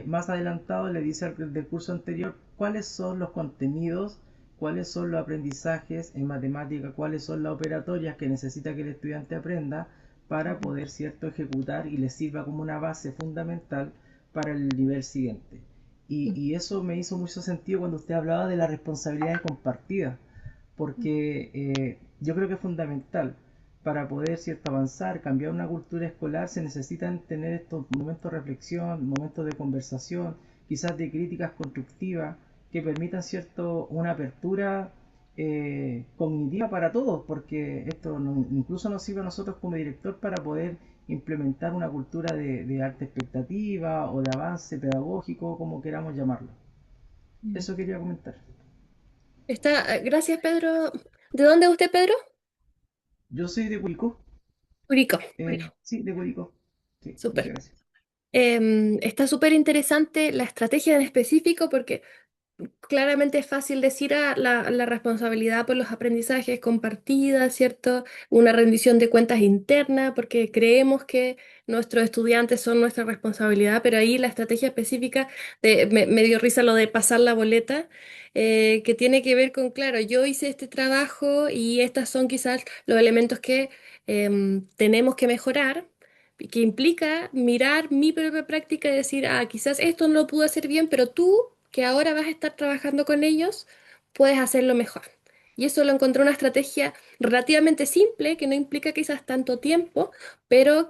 Speaker 2: más adelantado le dice al del curso anterior cuáles son los contenidos, cuáles son los aprendizajes en matemática, cuáles son las operatorias que necesita que el estudiante aprenda para
Speaker 3: mm,
Speaker 2: poder, cierto, ejecutar y le sirva como una base fundamental para el nivel siguiente.
Speaker 3: mm,
Speaker 2: Y eso me hizo mucho sentido cuando usted hablaba de la responsabilidad compartida,
Speaker 3: mm.
Speaker 2: porque yo creo que es fundamental para poder, cierto, avanzar, cambiar una cultura escolar. Se necesitan tener estos momentos de reflexión, momentos de conversación, quizás de críticas constructivas que permitan, cierto, una apertura cognitiva para todos, porque esto incluso nos sirve a nosotros como director para poder implementar una cultura de alta expectativa o de avance pedagógico, como queramos llamarlo.
Speaker 3: Mm.
Speaker 2: Eso quería comentar.
Speaker 3: Gracias, Pedro. ¿De dónde es usted, Pedro?
Speaker 2: Yo soy de Curicó.
Speaker 3: Curicó.
Speaker 2: Sí, de Curicó. Sí, muchas
Speaker 3: Súper.
Speaker 2: gracias.
Speaker 3: Está súper interesante la estrategia en específico porque claramente es fácil decir la responsabilidad por los aprendizajes compartida, ¿cierto? Una rendición de cuentas interna, porque creemos que nuestros estudiantes son nuestra responsabilidad, pero ahí la estrategia específica, me dio risa lo de pasar la boleta, que tiene que ver con, claro, yo hice este trabajo y estos son quizás los elementos que tenemos que mejorar, que implica mirar mi propia práctica y decir, quizás esto no lo pude hacer bien, pero tú que ahora vas a estar trabajando con ellos, puedes hacerlo mejor. Y eso lo encontré una estrategia relativamente simple, que no implica quizás tanto tiempo, pero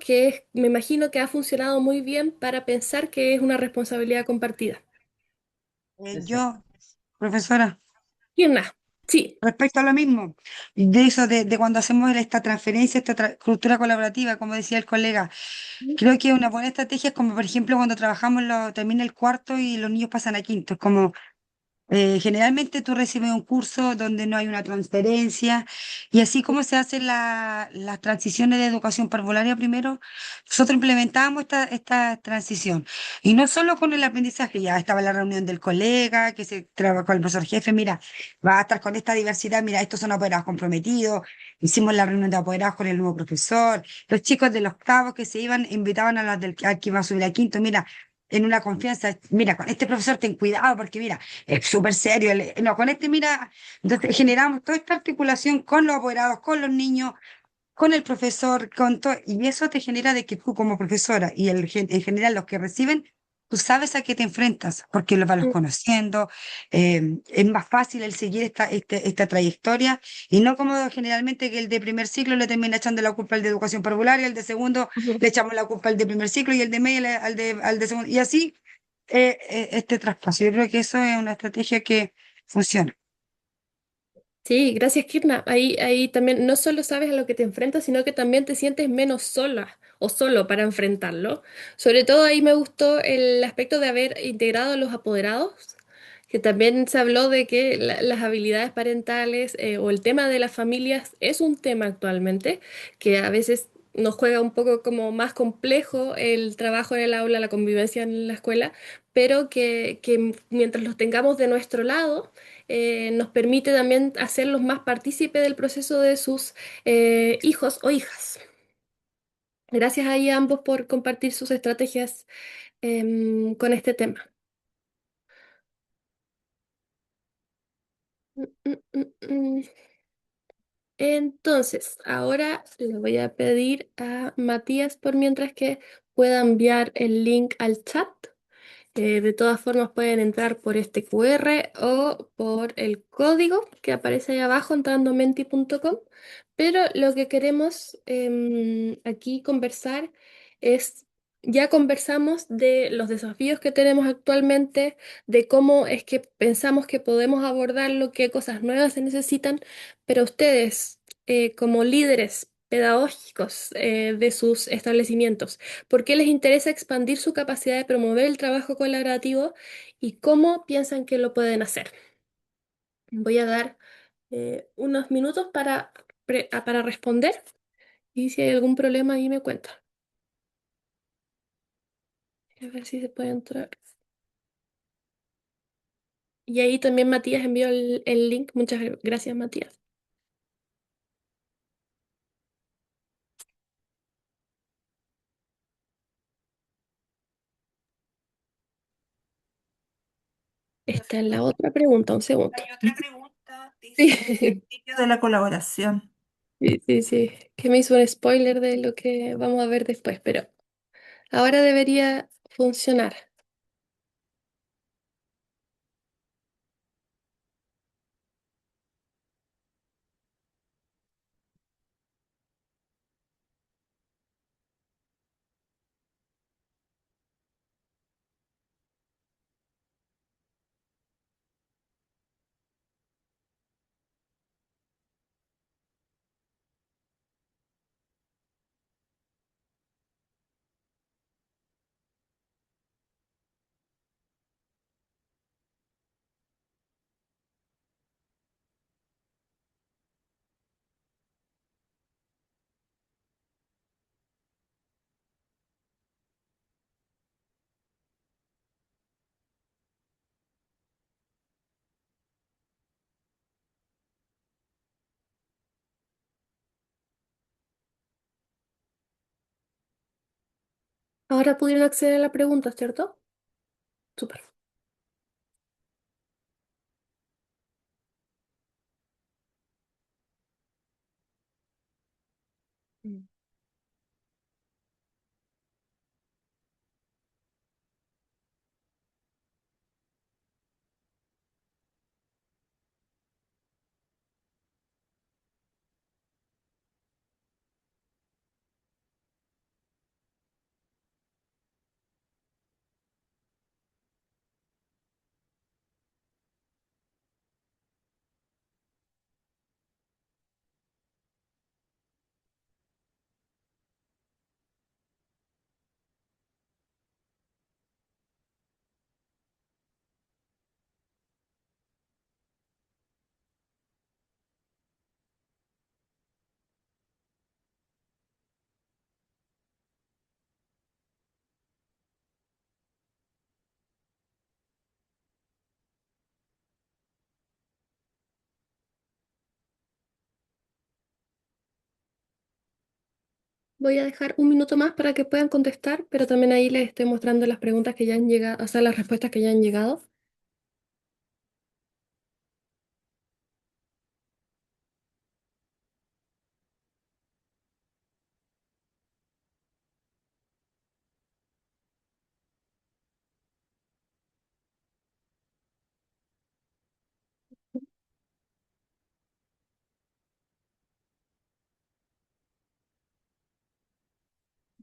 Speaker 3: me imagino que ha funcionado muy bien para pensar que es una responsabilidad compartida.
Speaker 2: Exacto.
Speaker 7: Yo, profesora,
Speaker 3: Y nada, sí.
Speaker 7: respecto a lo mismo, de eso, de cuando hacemos esta transferencia, cultura colaborativa, como decía el colega, creo que una buena estrategia es como, por ejemplo, cuando trabajamos, termina el cuarto y los niños pasan a quinto, es como generalmente tú recibes un curso donde no hay una transferencia y así como se hacen las transiciones de educación parvularia primero, nosotros implementábamos esta transición. Y no solo con el aprendizaje, ya estaba la reunión del colega, que se trabajó con el profesor jefe, mira, va a estar con esta diversidad, mira, estos son apoderados comprometidos, hicimos la reunión de apoderados con el nuevo profesor, los chicos de los octavos que se iban, invitaban a al que iba a subir a quinto, mira. en una confianza, mira, con este profesor ten cuidado porque mira, es súper serio, no, con este mira, entonces generamos toda esta articulación con los apoderados, con los niños, con el profesor, con todo, y eso te genera de que tú como profesora y en general los que reciben, tú sabes a qué te enfrentas, porque los vas
Speaker 3: Mm.
Speaker 7: conociendo, es más fácil el seguir esta trayectoria, y no como generalmente que el de primer ciclo le termina echando la culpa al de educación popular, y el de segundo
Speaker 3: Ujú.
Speaker 7: le echamos la culpa al de primer ciclo, y el de medio al de segundo, y así este traspaso. Yo creo que eso es una estrategia que funciona.
Speaker 3: Sí, gracias, Kirna. Ahí también no solo sabes a lo que te enfrentas, sino que también te sientes menos sola o solo para enfrentarlo. Sobre todo ahí me gustó el aspecto de haber integrado a los apoderados, que también se habló de que las habilidades parentales o el tema de las familias es un tema actualmente, que a veces nos juega un poco como más complejo el trabajo en el aula, la convivencia en la escuela, pero que mientras los tengamos de nuestro lado, nos permite también hacerlos más partícipes del proceso de sus hijos o hijas. Gracias ahí a ambos por compartir sus estrategias con este tema. Mm, mm, mm, mm. Entonces, ahora le voy a pedir a Matías por mientras que pueda enviar el link al chat. De todas formas pueden entrar por este QR o por el código que aparece ahí abajo entrando a menti.com. Pero lo que queremos aquí conversar es, ya conversamos de los desafíos que tenemos actualmente, de cómo es que pensamos que podemos abordarlo, qué cosas nuevas se necesitan, pero ustedes como líderes pedagógicos de sus establecimientos, ¿por qué les interesa expandir su capacidad de promover el trabajo colaborativo y cómo piensan que lo pueden hacer? Voy a dar unos minutos para responder y si hay algún problema ahí me cuentan. A ver si se puede entrar. Y ahí también Matías envió el link. Muchas gracias, Matías. Está en la otra pregunta, un segundo.
Speaker 6: Hay otra pregunta, dice
Speaker 3: Sí,
Speaker 6: principio de la colaboración.
Speaker 3: sí, sí, sí. Que me hizo un spoiler de lo que vamos a ver después, pero ahora debería funcionar. Ahora pudieron acceder a la pregunta, ¿cierto? Súper. Mm. Voy a dejar un minuto más para que puedan contestar, pero también ahí les estoy mostrando las preguntas que ya han llegado, o sea, las respuestas que ya han llegado.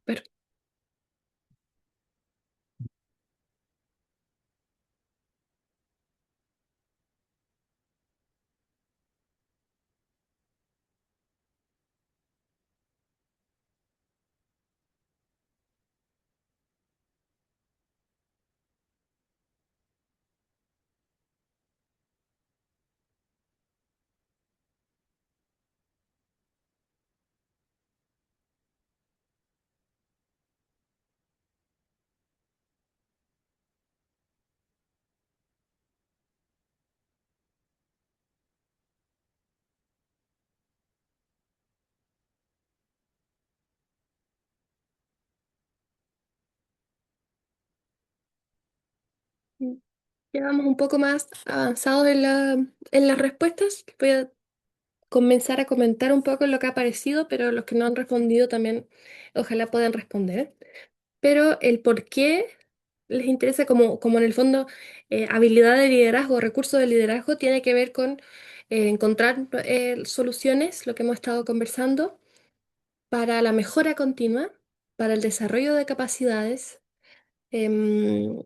Speaker 3: Pero, mm, ya vamos un poco más avanzados en las respuestas. Voy a comenzar a comentar un poco lo que ha aparecido, pero los que no han respondido también, ojalá puedan responder. Pero el por qué les interesa, como en el fondo, habilidad de liderazgo, recursos de liderazgo, tiene que ver con encontrar soluciones, lo que hemos estado conversando, para la mejora continua, para el desarrollo de capacidades. em,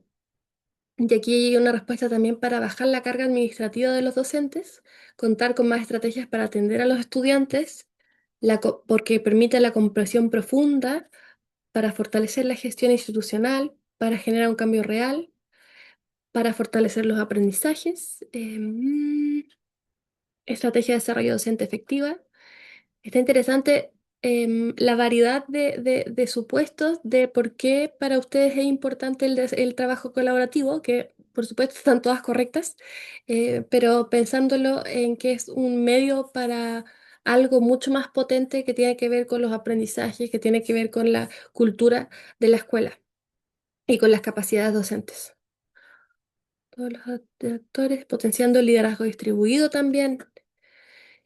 Speaker 3: y aquí hay una respuesta también para bajar la carga administrativa de los docentes, contar con más estrategias para atender a los estudiantes, porque permite la comprensión profunda, para fortalecer la gestión institucional, para generar un cambio real, para fortalecer los aprendizajes, estrategia de desarrollo docente efectiva. Está interesante la variedad de supuestos de por qué para ustedes es importante el trabajo colaborativo, que por supuesto están todas correctas, pero pensándolo en que es un medio para algo mucho más potente que tiene que ver con los aprendizajes, que tiene que ver con la cultura de la escuela y con las capacidades docentes. Todos los actores potenciando el liderazgo distribuido también.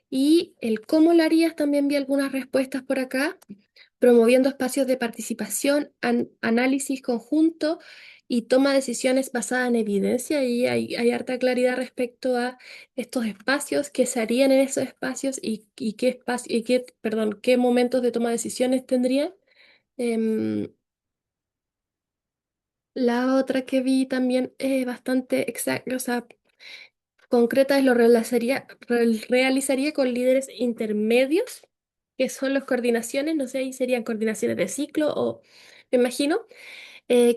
Speaker 3: Y el cómo lo harías, también vi algunas respuestas por acá, promoviendo espacios de participación, análisis conjunto y toma de decisiones basada en evidencia. Y hay harta claridad respecto a estos espacios, qué se harían en esos espacios y qué espacio, y qué, perdón, qué momentos de toma de decisiones tendrían. Em, la otra que vi también es bastante exacta, o sea, concreta, es realizaría con líderes intermedios, que son las coordinaciones, no sé, ahí serían coordinaciones de ciclo o, me imagino,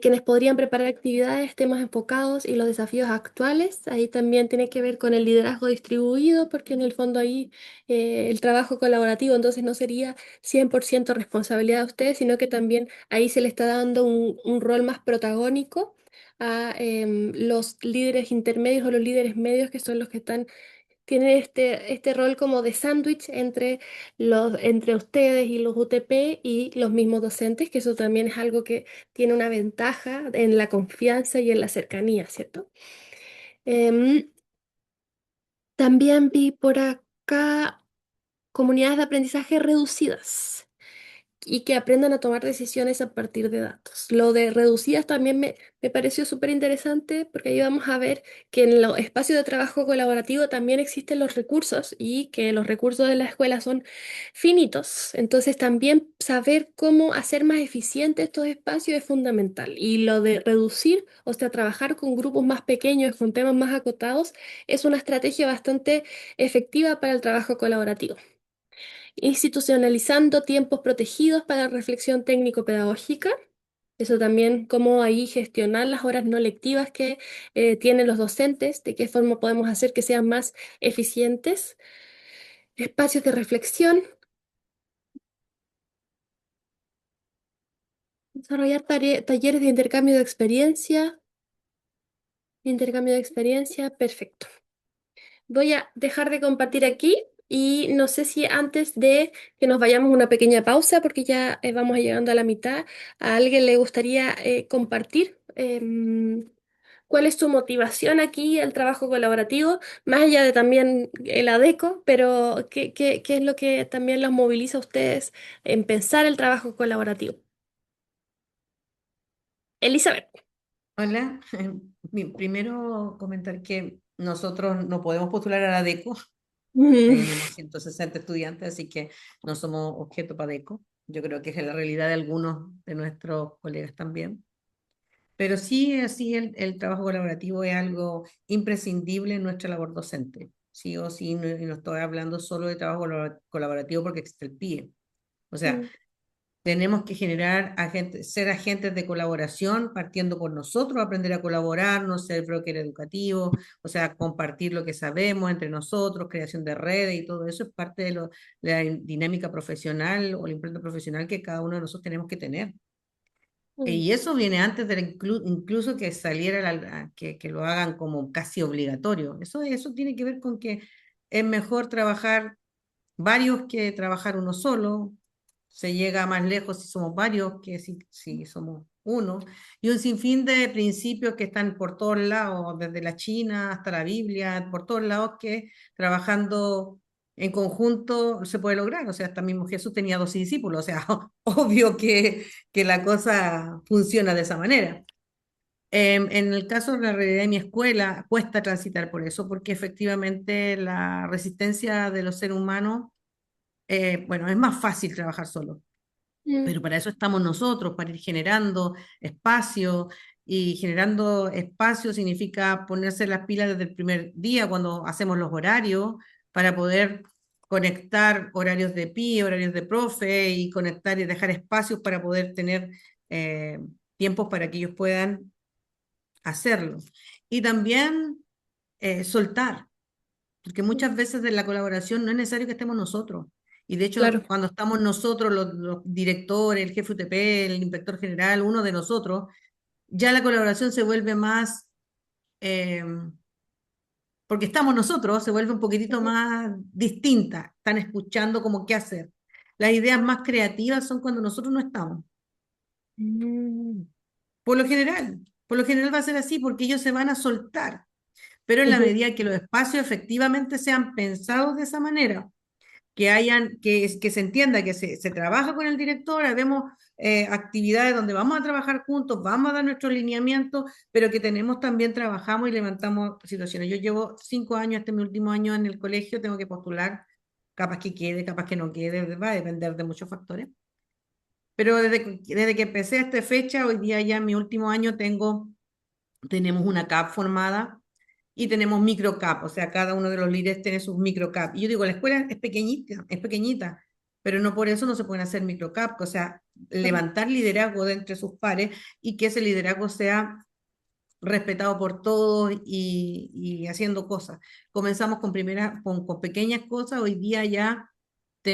Speaker 3: quienes podrían preparar actividades, temas enfocados y los desafíos actuales. Ahí también tiene que ver con el liderazgo distribuido, porque en el fondo ahí el trabajo colaborativo entonces no sería 100% responsabilidad de ustedes, sino que también ahí se le está dando un rol más protagónico a los líderes intermedios o los líderes medios, que son los que tienen este rol como de sándwich entre ustedes y los UTP y los mismos docentes, que eso también es algo que tiene una ventaja en la confianza y en la cercanía, ¿cierto? Em, También vi por acá comunidades de aprendizaje reducidas y que aprendan a tomar decisiones a partir de datos. Lo de reducidas también me pareció súper interesante, porque ahí vamos a ver que en los espacios de trabajo colaborativo también existen los recursos y que los recursos de la escuela son finitos. Entonces también saber cómo hacer más eficientes estos espacios es fundamental. Y lo de reducir, o sea, trabajar con grupos más pequeños, con temas más acotados, es una estrategia bastante efectiva para el trabajo colaborativo. Institucionalizando tiempos protegidos para reflexión técnico-pedagógica. Eso también, cómo ahí gestionar las horas no lectivas que tienen los docentes, de qué forma podemos hacer que sean más eficientes. Espacios de reflexión. Desarrollar talleres de intercambio de experiencia. Intercambio de experiencia, perfecto. Voy a dejar de compartir aquí Y no sé si antes de que nos vayamos a una pequeña pausa, porque ya vamos llegando a la mitad, a alguien le gustaría compartir cuál es su motivación aquí al trabajo colaborativo, más allá de también el ADECO, pero qué es lo que también los moviliza a ustedes en pensar el trabajo colaborativo. Elizabeth.
Speaker 8: Hola, primero comentar que nosotros no podemos postular a la DECO, tenemos 160 estudiantes, así que no somos objeto para DECO. Yo creo que es la realidad de algunos de nuestros colegas también. Pero sí, así el trabajo colaborativo es algo imprescindible en nuestra labor docente. Sí o sí, y no estoy hablando solo de trabajo colaborativo porque existe el PIE. O sea, tenemos que generar ser agentes de colaboración, partiendo por nosotros, aprender a colaborar, no ser broker educativo, o sea, compartir lo que sabemos entre nosotros, creación de redes y todo eso es parte de la dinámica profesional o la impronta profesional que cada uno de nosotros tenemos que tener. Y eso viene antes de incluso que saliera, que lo hagan como casi obligatorio. Eso tiene que ver con que es mejor trabajar varios que trabajar uno solo. Se llega más lejos si somos varios que si somos uno. Y un sinfín de principios que están por todos lados, desde la China hasta la Biblia, por todos lados, que trabajando en conjunto se puede lograr. O sea, hasta mismo Jesús tenía 12 discípulos. O sea, obvio que la cosa funciona de esa manera. En el caso de la realidad de mi escuela, cuesta transitar por eso, porque efectivamente la resistencia de los seres humanos, bueno, es más fácil trabajar solo, pero para eso estamos nosotros, para ir generando espacio, y generando espacio significa ponerse las pilas desde el primer día cuando hacemos los horarios, para poder conectar horarios de PI, horarios de profe, y conectar y dejar espacios para poder tener tiempos para que ellos puedan hacerlo. Y también soltar, porque muchas veces en la colaboración no es necesario que estemos nosotros. Y de hecho,
Speaker 3: Claro.
Speaker 8: cuando estamos nosotros, los directores, el jefe UTP, el inspector general, uno de nosotros, ya la colaboración se vuelve más, porque estamos nosotros, se vuelve un poquitito más distinta. Están escuchando como qué hacer. Las ideas más creativas son cuando nosotros no estamos. Por lo general va a ser así porque ellos se van a soltar. Pero en la medida que los espacios efectivamente sean pensados de esa manera, que se entienda que se trabaja con el director, vemos actividades donde vamos a trabajar juntos, vamos a dar nuestros lineamientos, pero que tenemos también, trabajamos y levantamos situaciones. Yo llevo 5 años, este es mi último año en el colegio, tengo que postular, capaz que quede, capaz que no quede, va a depender de muchos factores. Pero desde que empecé esta fecha, hoy día ya en mi último año tenemos una CAP formada y tenemos microcap, o sea, cada uno de los líderes tiene sus microcap. Y yo digo, la escuela es pequeñita, pero no por eso no se pueden hacer microcap, o sea, levantar liderazgo de entre sus pares y que ese liderazgo sea respetado por todos y haciendo cosas. Comenzamos con pequeñas cosas, hoy día ya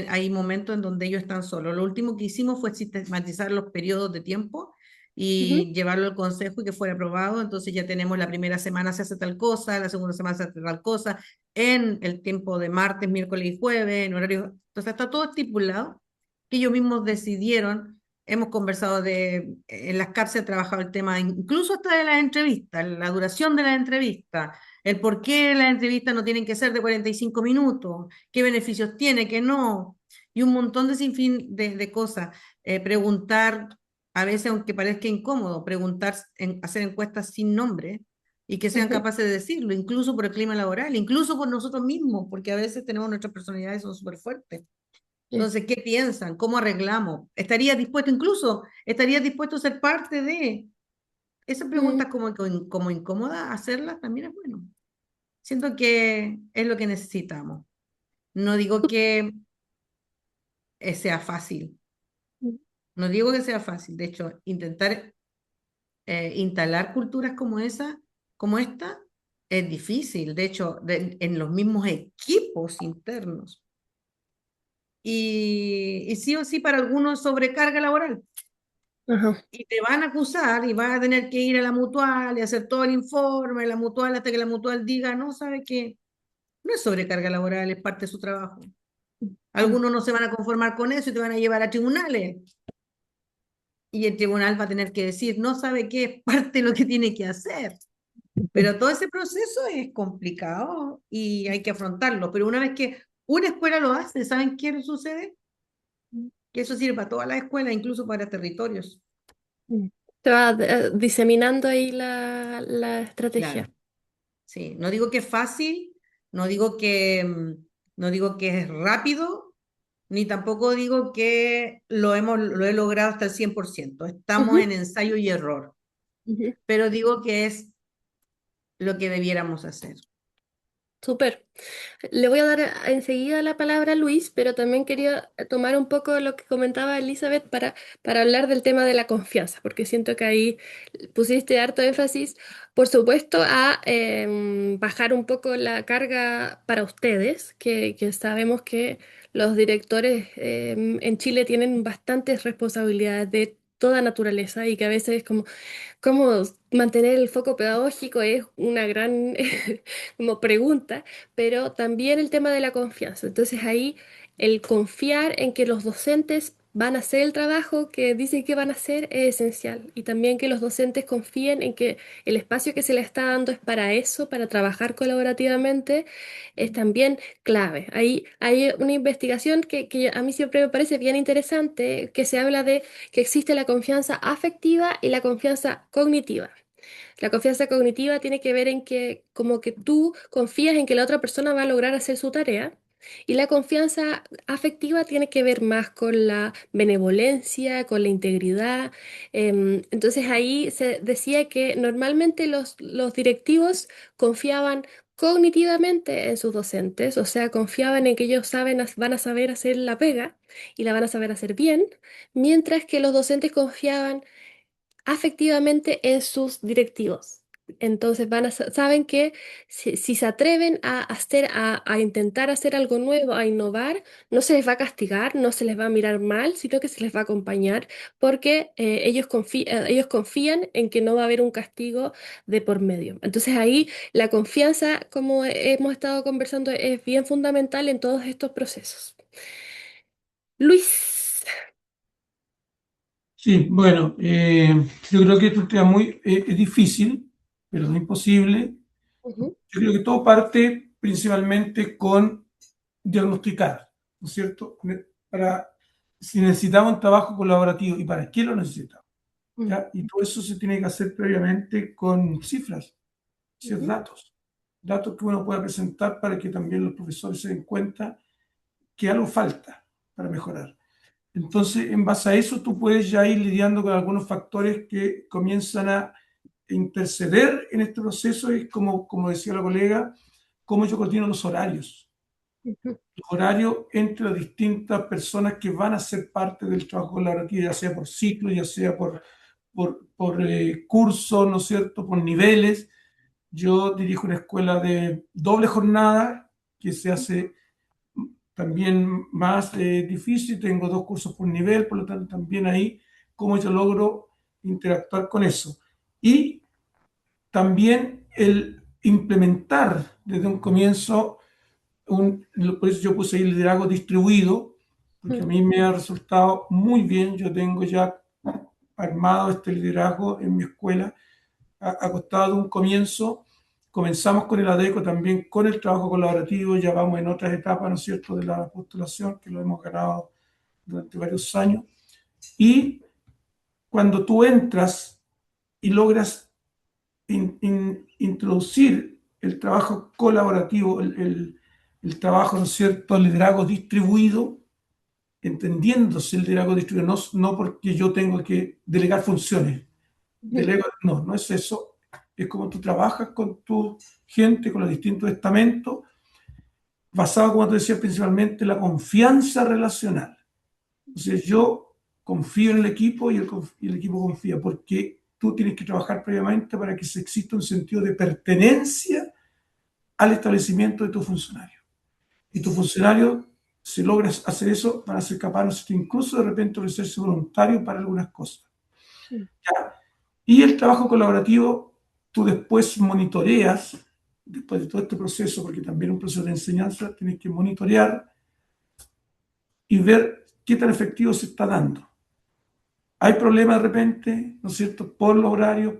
Speaker 8: hay momentos en donde ellos están solos. Lo último que hicimos fue sistematizar los periodos de tiempo y llevarlo al consejo y que fuera aprobado. Entonces ya tenemos la primera semana se hace tal cosa, la segunda semana se hace tal cosa, en el tiempo de martes, miércoles y jueves, en horario. Entonces está todo estipulado, que ellos mismos decidieron. Hemos conversado en las CAP se ha trabajado el tema, incluso hasta de las entrevistas, la duración de las entrevistas, el por qué las entrevistas no tienen que ser de 45 minutos, qué beneficios tiene, qué no, y un montón de sinfín de cosas. Preguntar, a veces aunque parezca incómodo, hacer encuestas sin nombre y que sean capaces de decirlo, incluso por el clima laboral, incluso por nosotros mismos, porque a veces tenemos nuestras personalidades son súper fuertes. Entonces, ¿qué piensan? ¿Cómo arreglamos? ¿Estarías dispuesto a ser parte de? Esas preguntas como incómodas, hacerlas también es bueno. Siento que es lo que necesitamos. No digo que sea fácil. No digo que sea fácil. De hecho, intentar instalar culturas como esta, es difícil. De hecho, en los mismos equipos internos. Y sí o sí para algunos sobrecarga laboral. Y te van a acusar y vas a tener que ir a la mutual y hacer todo el informe, la mutual, hasta que la mutual diga, no, ¿sabe qué? No es sobrecarga laboral, es parte de su trabajo. Algunos no se van a conformar con eso y te van a llevar a tribunales. Y el tribunal va a tener que decir, no sabe qué es parte de lo que tiene que hacer. Pero todo ese proceso es complicado y hay que afrontarlo. Pero una vez que una escuela lo hace, ¿saben qué sucede? Que eso sirve para todas las escuelas, incluso para territorios.
Speaker 3: Se va diseminando ahí la estrategia.
Speaker 8: Claro. Sí, no digo que es fácil, no digo que, no digo que es rápido, ni tampoco digo que lo he logrado hasta el 100%. Estamos
Speaker 3: Ujú,
Speaker 8: en ensayo y error,
Speaker 3: ujú.
Speaker 8: pero digo que es lo que debiéramos hacer.
Speaker 3: Súper. Le voy a dar enseguida la palabra a Luis, pero también quería tomar un poco lo que comentaba Elizabeth para hablar del tema de la confianza, porque siento que ahí pusiste harto énfasis, por supuesto, a bajar un poco la carga para ustedes, que sabemos que los directores en Chile tienen bastantes responsabilidades de toda naturaleza y que a veces es como cómo mantener el foco pedagógico es una gran como pregunta, pero también el tema de la confianza. Entonces ahí el confiar en que los docentes van a hacer el trabajo que dicen que van a hacer es esencial. Y también que los docentes confíen en que el espacio que se les está dando es para eso, para trabajar colaborativamente, es también clave. Ahí hay una investigación que a mí siempre me parece bien interesante, que se habla de que existe la confianza afectiva y la confianza cognitiva. La confianza cognitiva tiene que ver en que como que tú confías en que la otra persona va a lograr hacer su tarea y la confianza afectiva tiene que ver más con la benevolencia, con la integridad. Entonces ahí se decía que normalmente los directivos confiaban cognitivamente en sus docentes, o sea, confiaban en que ellos van a saber hacer la pega y la van a saber hacer bien, mientras que los docentes confiaban afectivamente en sus directivos. Entonces saben que si se atreven a intentar hacer algo nuevo, a innovar, no se les va a castigar, no se les va a mirar mal, sino que se les va a acompañar porque ellos confían en que no va a haber un castigo de por medio. Entonces ahí la confianza, como hemos estado conversando, es bien fundamental en todos estos procesos. Luis.
Speaker 9: Sí, bueno, yo creo que esto es un tema muy es difícil, pero no imposible.
Speaker 3: Ujú,
Speaker 9: Yo creo que todo parte principalmente con diagnosticar, ¿no es cierto? Para si necesitamos un trabajo colaborativo y para qué lo necesitamos,
Speaker 3: ujú,
Speaker 9: ¿ya? Y todo eso se tiene que hacer previamente con cifras, ¿cierto?
Speaker 3: ujú,
Speaker 9: Datos que uno pueda presentar para que también los profesores se den cuenta que algo falta para mejorar. Entonces, en base a eso, tú puedes ya ir lidiando con algunos factores que comienzan a interceder en este proceso. Es como decía la colega, cómo yo coordino los horarios.
Speaker 3: ujú,
Speaker 9: Los horarios entre las distintas personas que van a ser parte del trabajo colaborativo, ya sea por ciclo, ya sea por curso, ¿no es cierto?, por niveles. Yo dirijo una escuela de doble jornada que se hace también más difícil, tengo dos cursos por nivel, por lo tanto también ahí cómo yo logro interactuar con eso. Y también el implementar desde un comienzo, por eso yo puse ahí liderazgo distribuido, porque a
Speaker 3: ujú.
Speaker 9: mí me ha resultado muy bien, yo tengo ya armado este liderazgo en mi escuela, ha costado un comienzo. Comenzamos con el ADECO también, con el trabajo colaborativo, ya vamos en otras etapas, ¿no es cierto?, de la postulación, que lo hemos ganado durante varios años. Y cuando tú entras y logras introducir el trabajo colaborativo, el trabajo, ¿no es cierto?, el liderazgo distribuido, entendiéndose el liderazgo distribuido, no porque yo tengo que delegar funciones, no es eso, es como tú trabajas con tu gente, con los distintos estamentos, basado, como te decía, principalmente en la confianza relacional. Entonces yo confío en el equipo y el equipo confía, porque tú tienes que trabajar previamente para que exista un sentido de pertenencia al establecimiento de tu funcionario. Y tu funcionario, si logras hacer eso, van a ser capaces incluso de repente de ser voluntarios para algunas cosas. ¿Ya? Y el trabajo colaborativo, tú después monitoreas, después de todo este proceso, porque también es un proceso de enseñanza, tienes que monitorear y ver qué tan efectivo se está dando. Hay problemas de repente, ¿no es cierto?, por los horarios,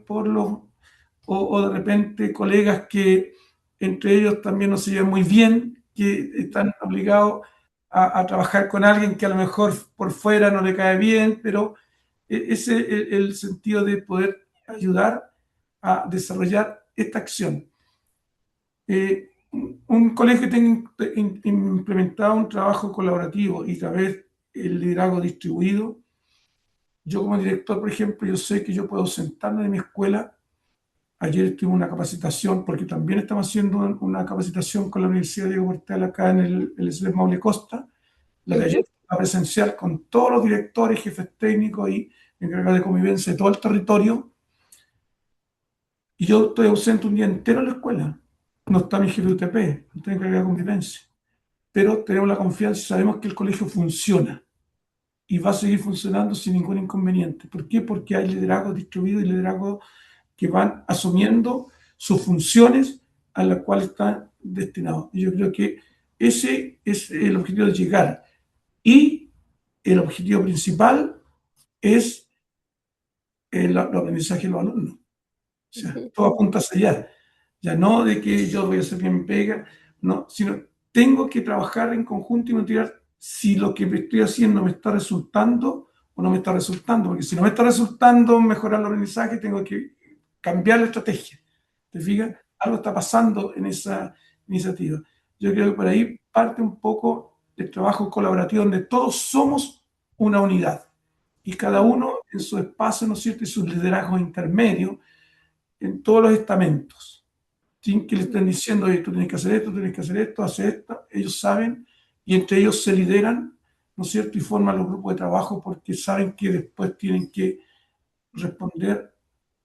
Speaker 9: o de repente colegas que entre ellos también no se llevan muy bien, que están obligados a trabajar con alguien que a lo mejor por fuera no le cae bien, pero ese es el sentido de poder ayudar a desarrollar esta acción. Un colegio que tenga implementado un trabajo colaborativo y a través del liderazgo distribuido, yo como director, por ejemplo, yo sé que yo puedo sentarme en mi escuela. Ayer tuve una capacitación, porque también estamos haciendo una capacitación con la Universidad Diego Portal acá en el SLEP Maule Costa. La de ayer fue presencial con todos los directores, jefes técnicos y encargados de convivencia de todo el territorio. Y yo estoy ausente un día entero en la escuela. No está mi jefe de UTP, no está encargado de convivencia. Pero tenemos la confianza y sabemos que el colegio funciona y va a seguir funcionando sin ningún inconveniente. ¿Por qué? Porque hay liderazgo distribuido y liderazgo que van asumiendo sus funciones a las cuales están destinados. Y yo creo que ese es el objetivo de llegar. Y el objetivo principal es el aprendizaje de los alumnos. O sea, todo apunta hacia allá. Ya no de que yo voy a hacer bien mi pega, no, sino tengo que trabajar en conjunto y monitorear si lo que estoy haciendo me está resultando o no me está resultando. Porque si no me está resultando mejorar el aprendizaje, tengo que cambiar la estrategia. ¿Te fijas? Algo está pasando en esa iniciativa. Yo creo que por ahí parte un poco del trabajo colaborativo donde todos somos una unidad y cada uno en su espacio, ¿no es cierto?, y sus liderazgos intermedios en todos los estamentos, sin que le estén diciendo, oye, tú tienes que hacer esto, tienes que hacer esto, hacer esto. Ellos saben y entre ellos se lideran, ¿no es cierto?, y forman los grupos de trabajo porque saben que después tienen que responder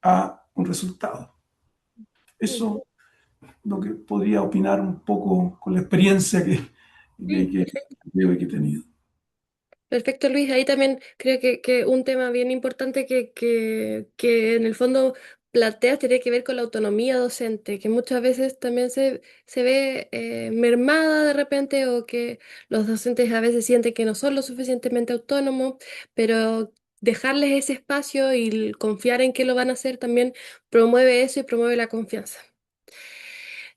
Speaker 9: a un resultado. Eso es lo que podría opinar un poco con la experiencia que he tenido.
Speaker 3: Perfecto, Luis. Ahí también creo que un tema bien importante que en el fondo planteas tiene que ver con la autonomía docente, que muchas veces también se ve mermada de repente o que los docentes a veces sienten que no son lo suficientemente autónomos, pero dejarles ese espacio y confiar en que lo van a hacer también promueve eso y promueve la confianza.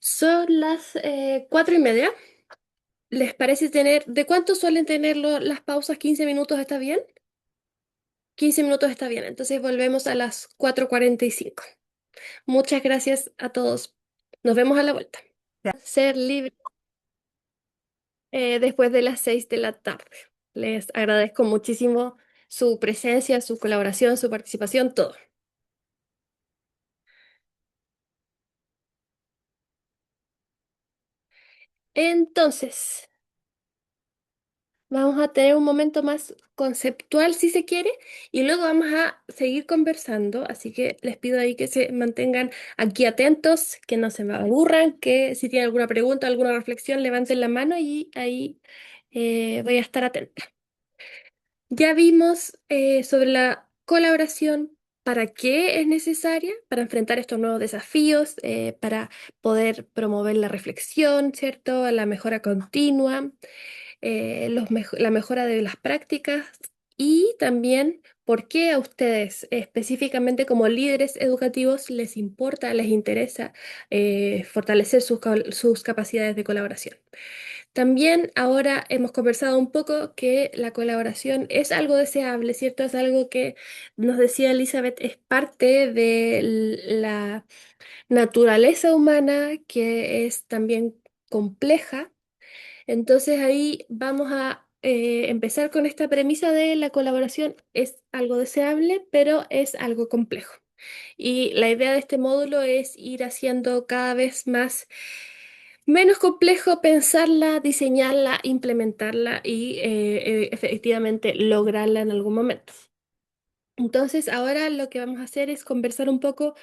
Speaker 3: Son las 4:30. ¿Les parece de cuánto suelen tener las pausas? ¿15 minutos está bien? 15 minutos está bien, entonces volvemos a las 4:45. Muchas gracias a todos. Nos vemos a la vuelta. Ser libre después de las 6 de la tarde. Les agradezco muchísimo su presencia, su colaboración, su participación, todo. Entonces, vamos a tener un momento más conceptual, si se quiere, y luego vamos a seguir conversando, así que les pido ahí que se mantengan aquí atentos, que no se me aburran, que si tienen alguna pregunta, alguna reflexión, levanten la mano y ahí voy a estar atenta. Ya vimos sobre la colaboración, para qué es necesaria, para enfrentar estos nuevos desafíos, para poder promover la reflexión, ¿cierto? La mejora continua, la mejora de las prácticas y también por qué a ustedes, específicamente como líderes educativos, les importa, les interesa fortalecer sus capacidades de colaboración. También ahora hemos conversado un poco que la colaboración es algo deseable, ¿cierto? Es algo que nos decía Elizabeth, es parte de la naturaleza humana que es también compleja. Entonces ahí vamos a empezar con esta premisa de la colaboración es algo deseable, pero es algo complejo. Y la idea de este módulo es ir haciendo cada vez menos complejo pensarla, diseñarla, implementarla y efectivamente lograrla en algún momento. Entonces, ahora lo que vamos a hacer es conversar un poco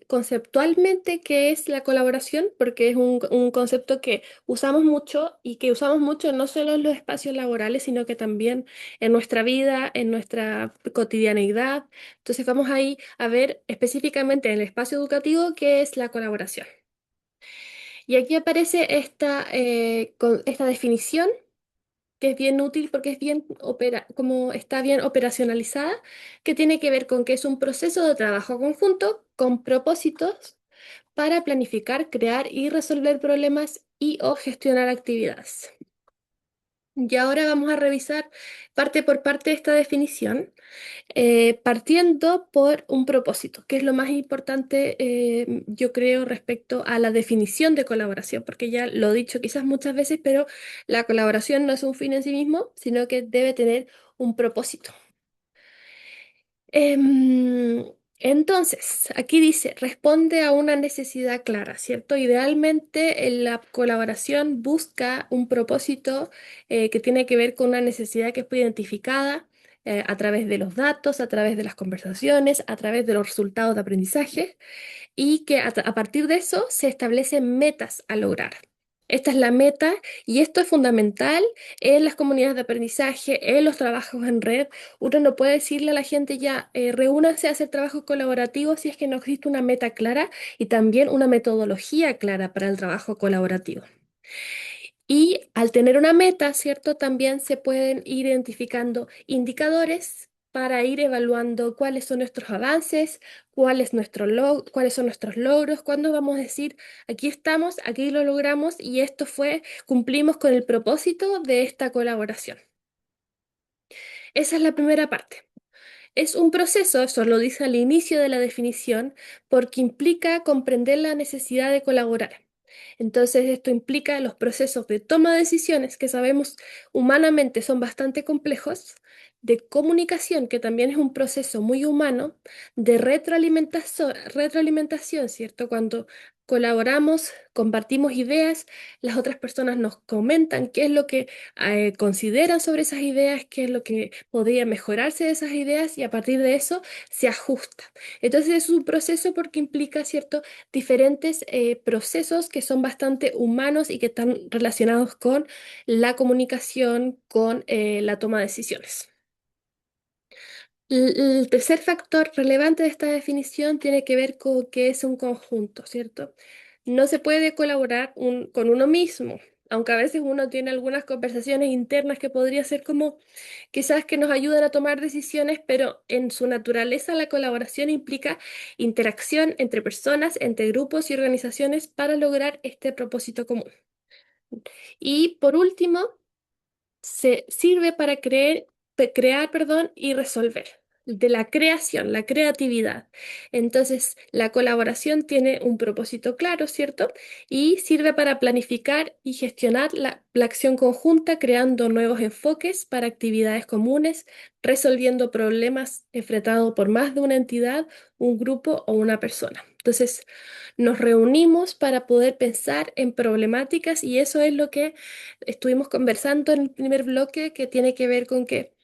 Speaker 3: conceptualmente qué es la colaboración, porque es un concepto que usamos mucho y que usamos mucho no solo en los espacios laborales, sino que también en nuestra vida, en nuestra cotidianeidad. Entonces, vamos ahí a ver específicamente en el espacio educativo qué es la colaboración. Y aquí aparece esta definición, que es bien útil porque es bien como está bien operacionalizada, que tiene que ver con que es un proceso de trabajo conjunto con propósitos para planificar, crear y resolver problemas y o gestionar actividades. Y ahora vamos a revisar parte por parte esta definición, partiendo por un propósito, que es lo más importante, yo creo, respecto a la definición de colaboración, porque ya lo he dicho quizás muchas veces, pero la colaboración no es un fin en sí mismo, sino que debe tener un propósito. Em, entonces, aquí dice, responde a una necesidad clara, ¿cierto? Idealmente, la colaboración busca un propósito que tiene que ver con una necesidad que fue identificada a través de los datos, a través de las conversaciones, a través de los resultados de aprendizaje y que a partir de eso se establecen metas a lograr. Esta es la meta y esto es fundamental en las comunidades de aprendizaje, en los trabajos en red. Uno no puede decirle a la gente ya, reúnanse a hacer trabajos colaborativos si es que no existe una meta clara y también una metodología clara para el trabajo colaborativo. Y al tener una meta, ¿cierto? También se pueden ir identificando indicadores para ir evaluando cuáles son nuestros avances, cuáles son nuestros logros, cuándo vamos a decir, aquí estamos, aquí lo logramos y esto fue, cumplimos con el propósito de esta colaboración. Esa es la primera parte. Es un proceso, eso lo dice al inicio de la definición, porque implica comprender la necesidad de colaborar. Entonces, esto implica los procesos de toma de decisiones que sabemos humanamente son bastante complejos, de comunicación, que también es un proceso muy humano, de retroalimentación, ¿cierto? Cuando colaboramos, compartimos ideas, las otras personas nos comentan qué es lo que consideran sobre esas ideas, qué es lo que podría mejorarse de esas ideas y a partir de eso se ajusta. Entonces es un proceso porque implica, ¿cierto?, diferentes procesos que son bastante humanos y que están relacionados con la comunicación, con la toma de decisiones. El tercer factor relevante de esta definición tiene que ver con que es un conjunto, ¿cierto? No se puede colaborar con uno mismo, aunque a veces uno tiene algunas conversaciones internas que podría ser como quizás que nos ayudan a tomar decisiones, pero en su naturaleza la colaboración implica interacción entre personas, entre grupos y organizaciones para lograr este propósito común. Y por último, se sirve para crear, perdón, y resolver. De la creación, la creatividad. Entonces, la colaboración tiene un propósito claro, ¿cierto? Y sirve para planificar y gestionar la acción conjunta, creando nuevos enfoques para actividades comunes, resolviendo problemas enfrentados por más de una entidad, un grupo o una persona. Entonces, nos reunimos para poder pensar en problemáticas y eso es lo que estuvimos conversando en el primer bloque, que tiene que ver con que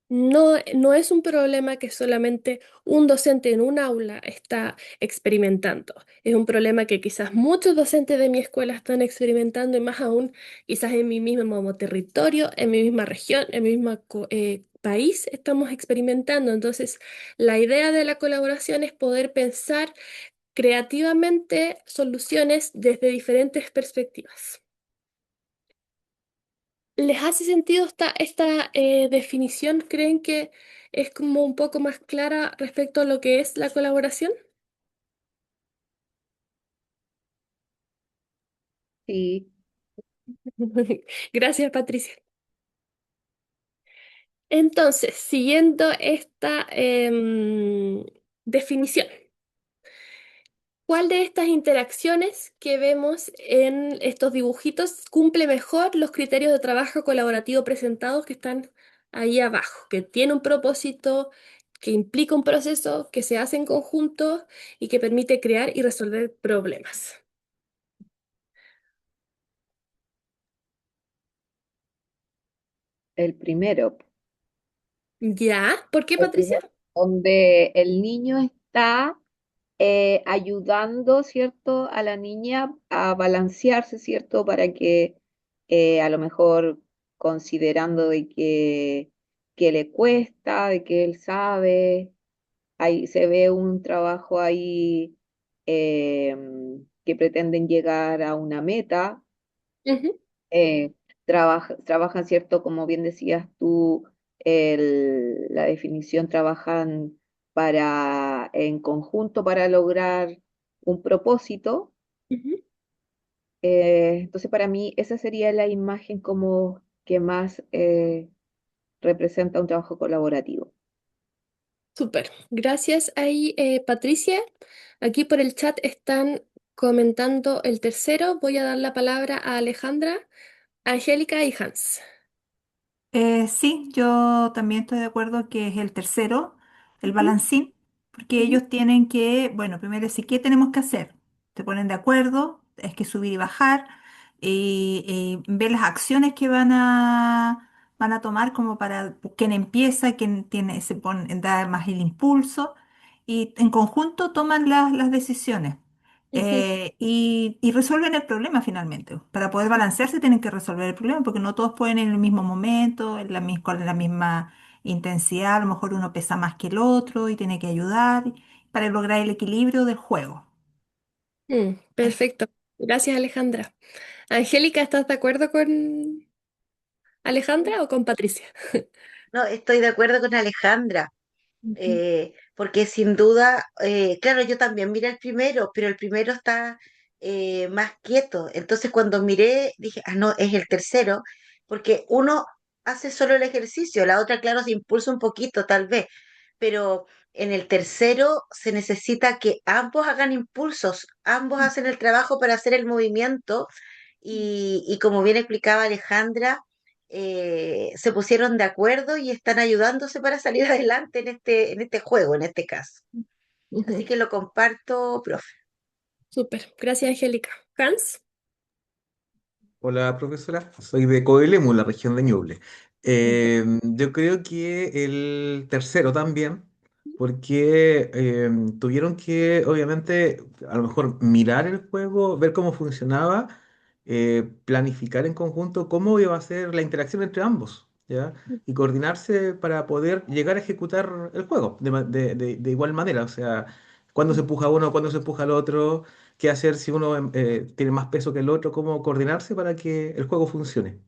Speaker 3: no es un problema que solamente un docente en un aula está experimentando. Es un problema que quizás muchos docentes de mi escuela están experimentando y más aún quizás en mi mismo territorio, en mi misma región, en mi mismo país estamos experimentando. Entonces, la idea de la colaboración es poder pensar creativamente soluciones desde diferentes perspectivas. ¿Les hace sentido esta definición? ¿Creen que es como un poco más clara respecto a lo que es la colaboración?
Speaker 5: Sí,
Speaker 3: Gracias, Patricia. Entonces, siguiendo esta definición, ¿cuál de estas interacciones que vemos en estos dibujitos cumple mejor los criterios de trabajo colaborativo presentados que están ahí abajo? Que tiene un propósito, que implica un proceso, que se hace en conjunto y que permite crear y resolver problemas.
Speaker 5: el primero.
Speaker 3: ¿Ya? ¿Por qué,
Speaker 5: El
Speaker 3: Patricia?
Speaker 5: primero, donde el niño está ayudando, ¿cierto?, a la niña a balancearse, ¿cierto?, para que a lo mejor considerando que le cuesta, de que él sabe, ahí se ve un trabajo ahí eh, que pretenden llegar a una meta,
Speaker 3: Ujú,
Speaker 5: trabajan, ¿cierto? Como bien decías tú, la definición, trabajan en conjunto para lograr un propósito.
Speaker 3: ujú.
Speaker 5: Entonces, para mí, esa sería la imagen como que más representa un trabajo colaborativo.
Speaker 3: Súper. Gracias ahí, Patricia. Aquí por el chat están comentando el tercero. Voy a dar la palabra a Alejandra, Angélica y Hans.
Speaker 6: Sí, yo también estoy de acuerdo que es el tercero, el
Speaker 3: Ujú,
Speaker 6: balancín, porque
Speaker 3: ujú,
Speaker 6: ellos tienen que, bueno, primero decir qué tenemos que hacer. Se ponen de acuerdo, es que subir y bajar, y ver las acciones que van a tomar como para quién empieza, quién tiene, da más el impulso, y en conjunto toman las decisiones.
Speaker 3: ujú,
Speaker 6: Y resuelven el problema finalmente. Para poder balancearse tienen que resolver el problema porque no todos pueden en el mismo momento, con la misma intensidad. A lo mejor uno pesa más que el otro y tiene que ayudar para lograr el equilibrio del juego. Eso.
Speaker 3: perfecto. Gracias, Alejandra. Angélica, ¿estás de acuerdo con Alejandra o con Patricia?
Speaker 10: No, estoy de acuerdo con Alejandra,
Speaker 3: Ujú,
Speaker 10: porque sin duda, claro, yo también miré el primero, pero el primero está más quieto. Entonces cuando miré, dije, ah, no, es el tercero, porque uno hace solo el ejercicio, la otra, claro, se impulsa un poquito tal vez, pero en el tercero se necesita que ambos hagan impulsos, ambos hacen el trabajo para hacer el movimiento y como bien explicaba Alejandra, se pusieron de acuerdo y están ayudándose para salir adelante en este juego, en este caso. Así
Speaker 3: ujú.
Speaker 10: que lo comparto, profe.
Speaker 3: Súper. Gracias, Angélica. Hans.
Speaker 11: Hola, profesora. Soy de Coelemu, la región de Ñuble.
Speaker 3: Ujú,
Speaker 11: Yo creo que el tercero también, porque tuvieron que, obviamente, a lo mejor mirar el juego, ver cómo funcionaba, planificar en conjunto cómo iba a ser la interacción entre ambos, ¿ya? Y coordinarse para poder llegar a ejecutar el juego de igual manera. O sea, cuándo se empuja uno, cuándo se empuja al otro, qué hacer si uno tiene más peso que el otro, cómo coordinarse para que el juego funcione.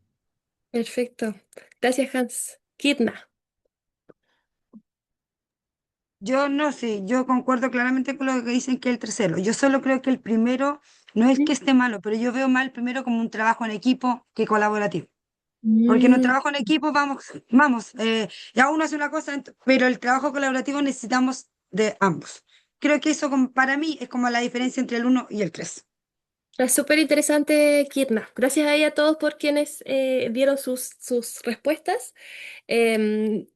Speaker 3: perfecto. Gracias, Hans. Kidna.
Speaker 7: Yo no sé, yo concuerdo claramente con lo que dicen que el tercero. Yo solo creo que el primero no es que esté malo, pero yo veo más el primero como un trabajo en equipo que colaborativo. Porque en un
Speaker 3: Mm,
Speaker 7: trabajo en equipo vamos, ya uno hace una cosa, pero el trabajo colaborativo necesitamos de ambos. Creo que eso para mí es como la diferencia entre el uno y el tres.
Speaker 3: Es súper interesante, Kidna. Gracias ahí a todos por quienes dieron sus respuestas.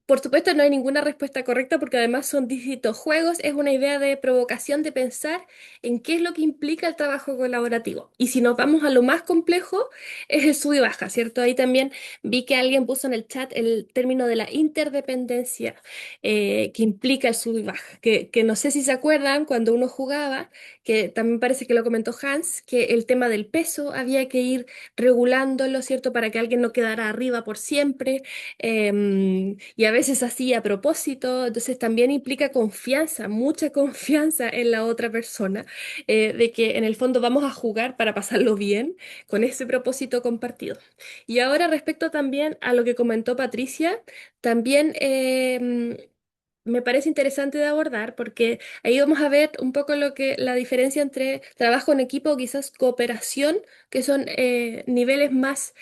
Speaker 3: Por supuesto, no hay ninguna respuesta correcta porque además son distintos juegos. Es una idea de provocación de pensar en qué es lo que implica el trabajo colaborativo. Y si nos vamos a lo más complejo, es el sub y baja, ¿cierto? Ahí también vi que alguien puso en el chat el término de la interdependencia que implica el sub y baja. Que no sé si se acuerdan cuando uno jugaba, que también parece que lo comentó Hans, que el tema del peso había que ir regulándolo, ¿cierto? Para que alguien no quedara arriba por siempre y a veces así a propósito, entonces también implica confianza, mucha confianza en la otra persona, de que en el fondo vamos a jugar para pasarlo bien con ese propósito compartido. Y ahora respecto también a lo que comentó Patricia, también me parece interesante de abordar porque ahí vamos a ver un poco la diferencia entre trabajo en equipo o quizás cooperación, que son niveles más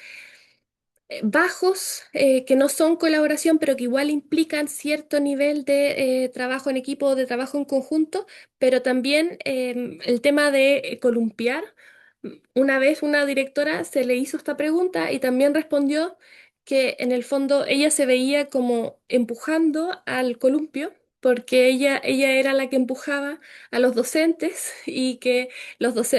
Speaker 3: bajos, que no son colaboración, pero que igual implican cierto nivel de trabajo en equipo o de trabajo en conjunto, pero también el tema de columpiar. Una vez una directora se le hizo esta pregunta y también respondió que en el fondo ella se veía como empujando al columpio. Porque ella era la que empujaba a los docentes y que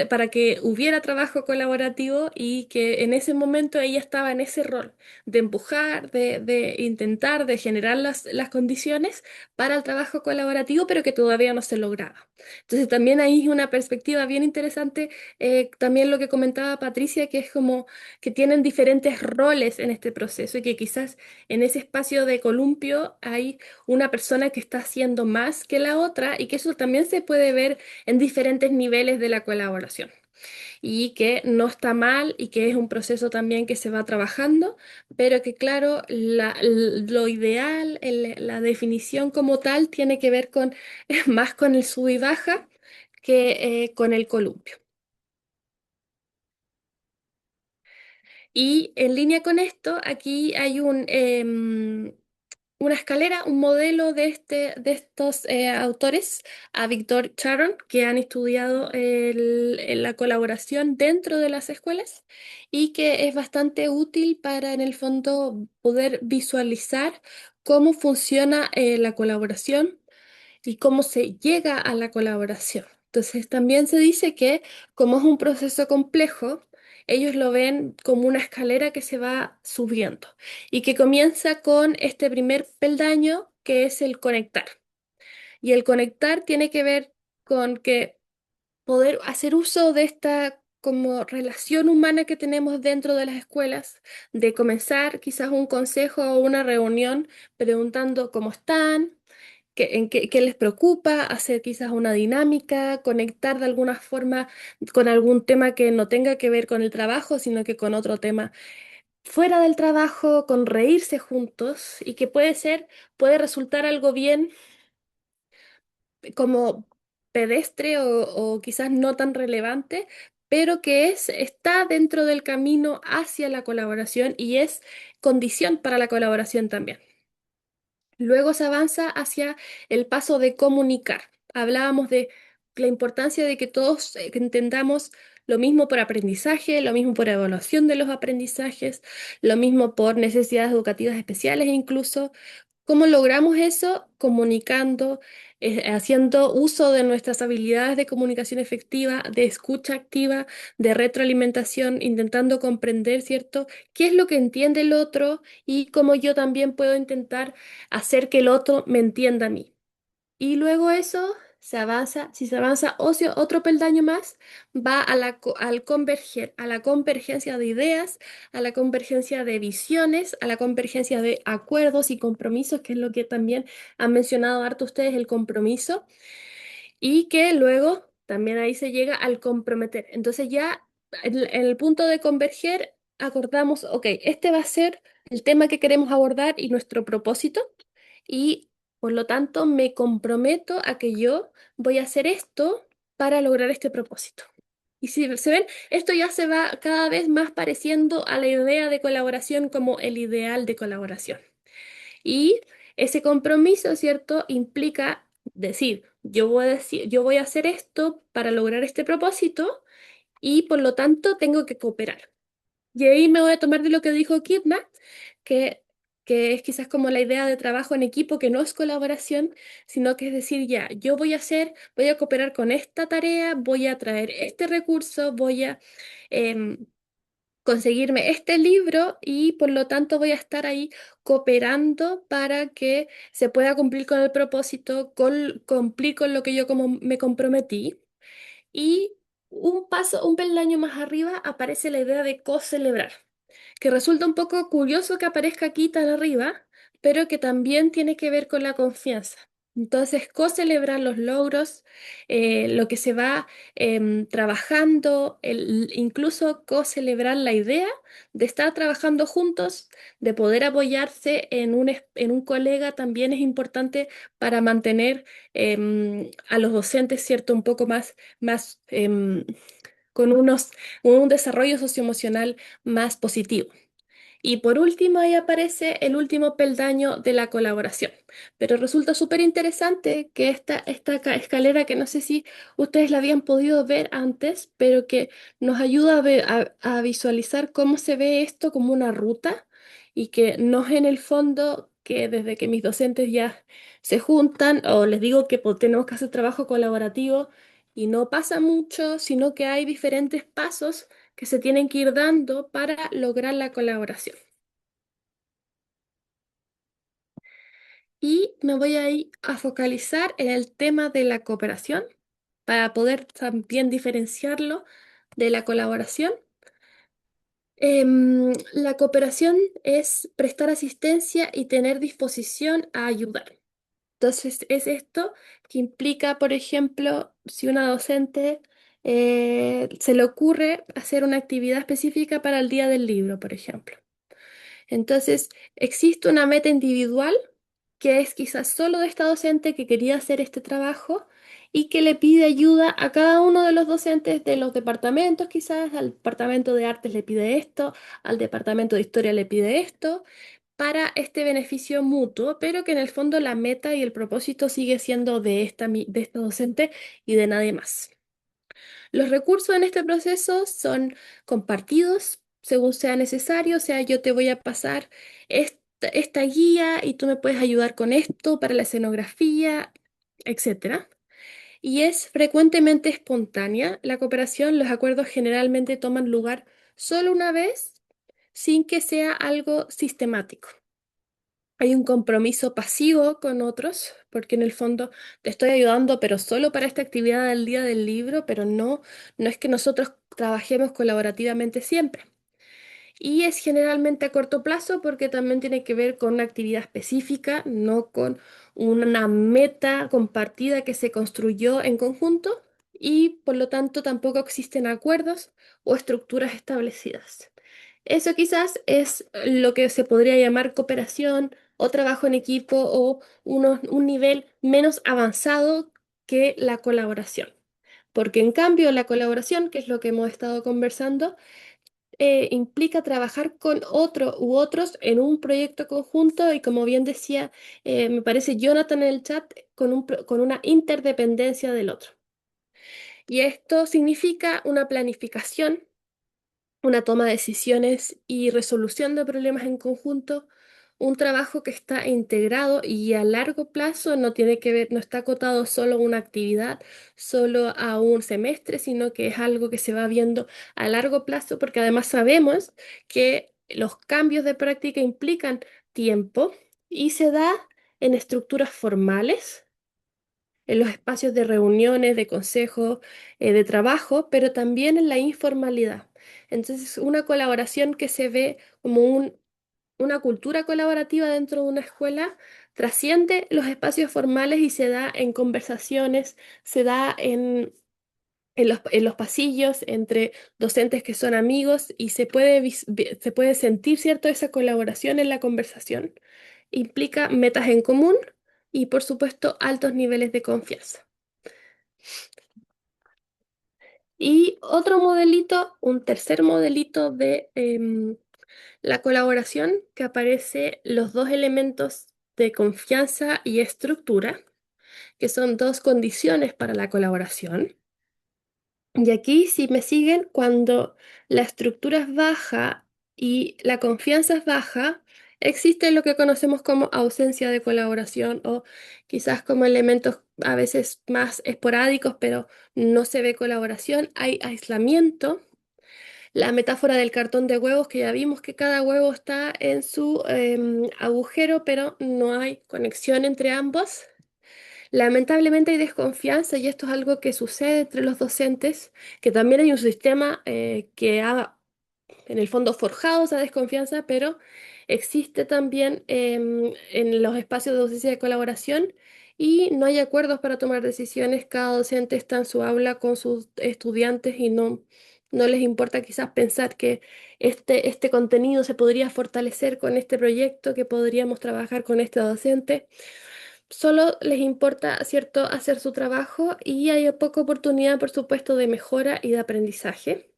Speaker 3: para que hubiera trabajo colaborativo y que en ese momento ella estaba en ese rol de empujar, de intentar, de generar las condiciones para el trabajo colaborativo, pero que todavía no se lograba. Entonces también ahí es una perspectiva bien interesante, también lo que comentaba Patricia, que es como que tienen diferentes roles en este proceso y que quizás en ese espacio de columpio hay una persona que está haciendo más que la otra y que eso también se puede ver en diferentes niveles de la colaboración. y que no está mal y que es un proceso también que se va trabajando, pero que claro, lo ideal, la definición como tal tiene que ver con más con el sub y baja que con el columpio. Y en línea con esto, aquí hay una escalera, un modelo de estos autores, a Victor Sharon, que han estudiado la colaboración dentro de las escuelas y que es bastante útil para, en el fondo, poder visualizar cómo funciona la colaboración y cómo se llega a la colaboración. Entonces, también se dice que como es un proceso complejo, ellos lo ven como una escalera que se va subiendo y que comienza con este primer peldaño que es el conectar. Y el conectar tiene que ver con que poder hacer uso de esta como relación humana que tenemos dentro de las escuelas, de comenzar quizás un consejo o una reunión preguntando cómo están, qué les preocupa, hacer quizás una dinámica, conectar de alguna forma con algún tema que no tenga que ver con el trabajo, sino que con otro tema fuera del trabajo, con reírse juntos y que puede resultar algo bien como pedestre o quizás no tan relevante, pero que está dentro del camino hacia la colaboración y es condición para la colaboración también. Luego se avanza hacia el paso de comunicar. Hablábamos de la importancia de que todos que entendamos lo mismo por aprendizaje, lo mismo por evaluación de los aprendizajes, lo mismo por necesidades educativas especiales incluso. ¿Cómo logramos eso? Comunicando, haciendo uso de nuestras habilidades de comunicación efectiva, de escucha activa, de retroalimentación, intentando comprender, ¿cierto? ¿Qué es lo que entiende el otro y cómo yo también puedo intentar hacer que el otro me entienda a mí? Y luego eso se avanza, si se avanza otro peldaño más, va al converger, a la convergencia de ideas, a la convergencia de visiones, a la convergencia de acuerdos y compromisos, que es lo que también han mencionado harto ustedes, el compromiso, y que luego también ahí se llega al comprometer. Entonces ya en el punto de converger acordamos, ok, este va a ser el tema que queremos abordar y nuestro propósito y por lo tanto me comprometo a que yo voy a hacer esto para lograr este propósito. Y si se ven, esto ya se va cada vez más pareciendo a la idea de colaboración como el ideal de colaboración. Y ese compromiso, ¿cierto? Implica decir, yo voy a hacer esto para lograr este propósito y por lo tanto tengo que cooperar. Y ahí me voy a tomar de lo que dijo Kidna, que, que es quizás como la idea de trabajo en equipo, que no es colaboración, sino que es decir, ya, voy a cooperar con esta tarea, voy a traer este recurso, voy a em, conseguirme este libro y por lo tanto voy a estar ahí cooperando para que se pueda cumplir con el propósito, cumplir con lo que yo como me comprometí. Y un peldaño más arriba aparece la idea de co-celebrar, que resulta un poco curioso que aparezca aquí tan arriba, pero que también tiene que ver con la confianza. Entonces, co-celebrar los logros, lo que se va trabajando, incluso co-celebrar la idea de estar trabajando juntos, de poder apoyarse en un colega también es importante para mantener a los docentes, ¿cierto? Un poco más con un desarrollo socioemocional más positivo. Y por último, ahí aparece el último peldaño de la colaboración. Pero resulta súper interesante que esta escalera, que no sé si ustedes la habían podido ver antes, pero que nos ayuda a visualizar cómo se ve esto como una ruta y que no es en el fondo que desde que mis docentes ya se juntan o les digo que tenemos que hacer trabajo colaborativo y no pasa mucho, sino que hay diferentes pasos que se tienen que ir dando para lograr la colaboración. Y me voy a ir a focalizar en el tema de la cooperación para poder también diferenciarlo de la colaboración. La cooperación es prestar asistencia y tener disposición a ayudar. Entonces, es esto que implica, por ejemplo, si una docente se le ocurre hacer una actividad específica para el día del libro, por ejemplo. Entonces, existe una meta individual que es quizás solo de esta docente que quería hacer este trabajo y que le pide ayuda a cada uno de los docentes de los departamentos, quizás al departamento de artes le pide esto, al departamento de historia le pide esto, para este beneficio mutuo, pero que en el fondo la meta y el propósito sigue siendo de esta docente y de nadie más. Los recursos en este proceso son compartidos según sea necesario, o sea, yo te voy a pasar esta guía y tú me puedes ayudar con esto para la escenografía, etcétera. Y es frecuentemente espontánea la cooperación, los acuerdos generalmente toman lugar solo una vez sin que sea algo sistemático. Hay un compromiso pasivo con otros, porque en el fondo te estoy ayudando, pero solo para esta actividad del día del libro, pero no es que nosotros trabajemos colaborativamente siempre. Y es generalmente a corto plazo porque también tiene que ver con una actividad específica, no con una meta compartida que se construyó en conjunto y por lo tanto tampoco existen acuerdos o estructuras establecidas. Eso quizás es lo que se podría llamar cooperación o trabajo en equipo o un nivel menos avanzado que la colaboración. Porque en cambio la colaboración, que es lo que hemos estado conversando, implica trabajar con otro u otros en un proyecto conjunto y como bien decía, me parece Jonathan en el chat, con una interdependencia del otro. Y esto significa una planificación, una toma de decisiones y resolución de problemas en conjunto, un trabajo que está integrado y a largo plazo no tiene que ver, no está acotado solo a una actividad, solo a un semestre, sino que es algo que se va viendo a largo plazo, porque además sabemos que los cambios de práctica implican tiempo y se da en estructuras formales en los espacios de reuniones, de consejos, de trabajo, pero también en la informalidad. Entonces, una colaboración que se ve como una cultura colaborativa dentro de una escuela trasciende los espacios formales y se da en conversaciones, se da en los pasillos entre docentes que son amigos y se puede sentir, ¿cierto?, esa colaboración en la conversación. Implica metas en común y, por supuesto, altos niveles de confianza. Y otro modelito, un tercer modelito de la colaboración, que aparece los dos elementos de confianza y estructura, que son dos condiciones para la colaboración. Y aquí, si me siguen, cuando la estructura es baja y la confianza es baja, existe lo que conocemos como ausencia de colaboración o quizás como elementos a veces más esporádicos, pero no se ve colaboración, hay aislamiento. La metáfora del cartón de huevos, que ya vimos que cada huevo está en su agujero, pero no hay conexión entre ambos. Lamentablemente hay desconfianza y esto es algo que sucede entre los docentes, que también hay un sistema que ha en el fondo forjado esa desconfianza, pero existe también en los espacios de docencia de colaboración y no hay acuerdos para tomar decisiones. Cada docente está en su aula con sus estudiantes y no les importa quizás pensar que este contenido se podría fortalecer con este proyecto, que podríamos trabajar con este docente. Solo les importa, ¿cierto?, hacer su trabajo y hay poca oportunidad, por supuesto, de mejora y de aprendizaje.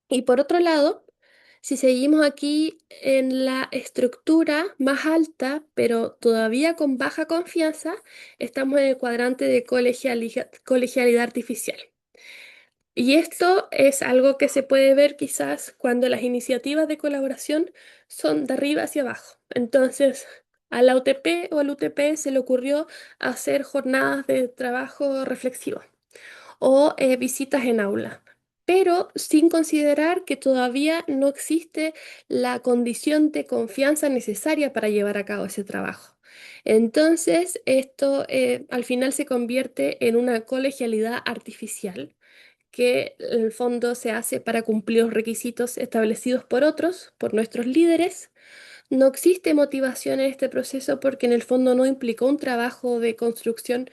Speaker 3: Y por otro lado, si seguimos aquí en la estructura más alta, pero todavía con baja confianza, estamos en el cuadrante de colegialidad artificial. Y esto es algo que se puede ver quizás cuando las iniciativas de colaboración son de arriba hacia abajo. Entonces, a la UTP o al UTP se le ocurrió hacer jornadas de trabajo reflexivo o visitas en aula, pero sin considerar que todavía no existe la condición de confianza necesaria para llevar a cabo ese trabajo. Entonces, esto al final se convierte en una colegialidad artificial que en el fondo se hace para cumplir los requisitos establecidos por otros, por nuestros líderes, No existe motivación en este proceso porque en el fondo no implicó un trabajo de construcción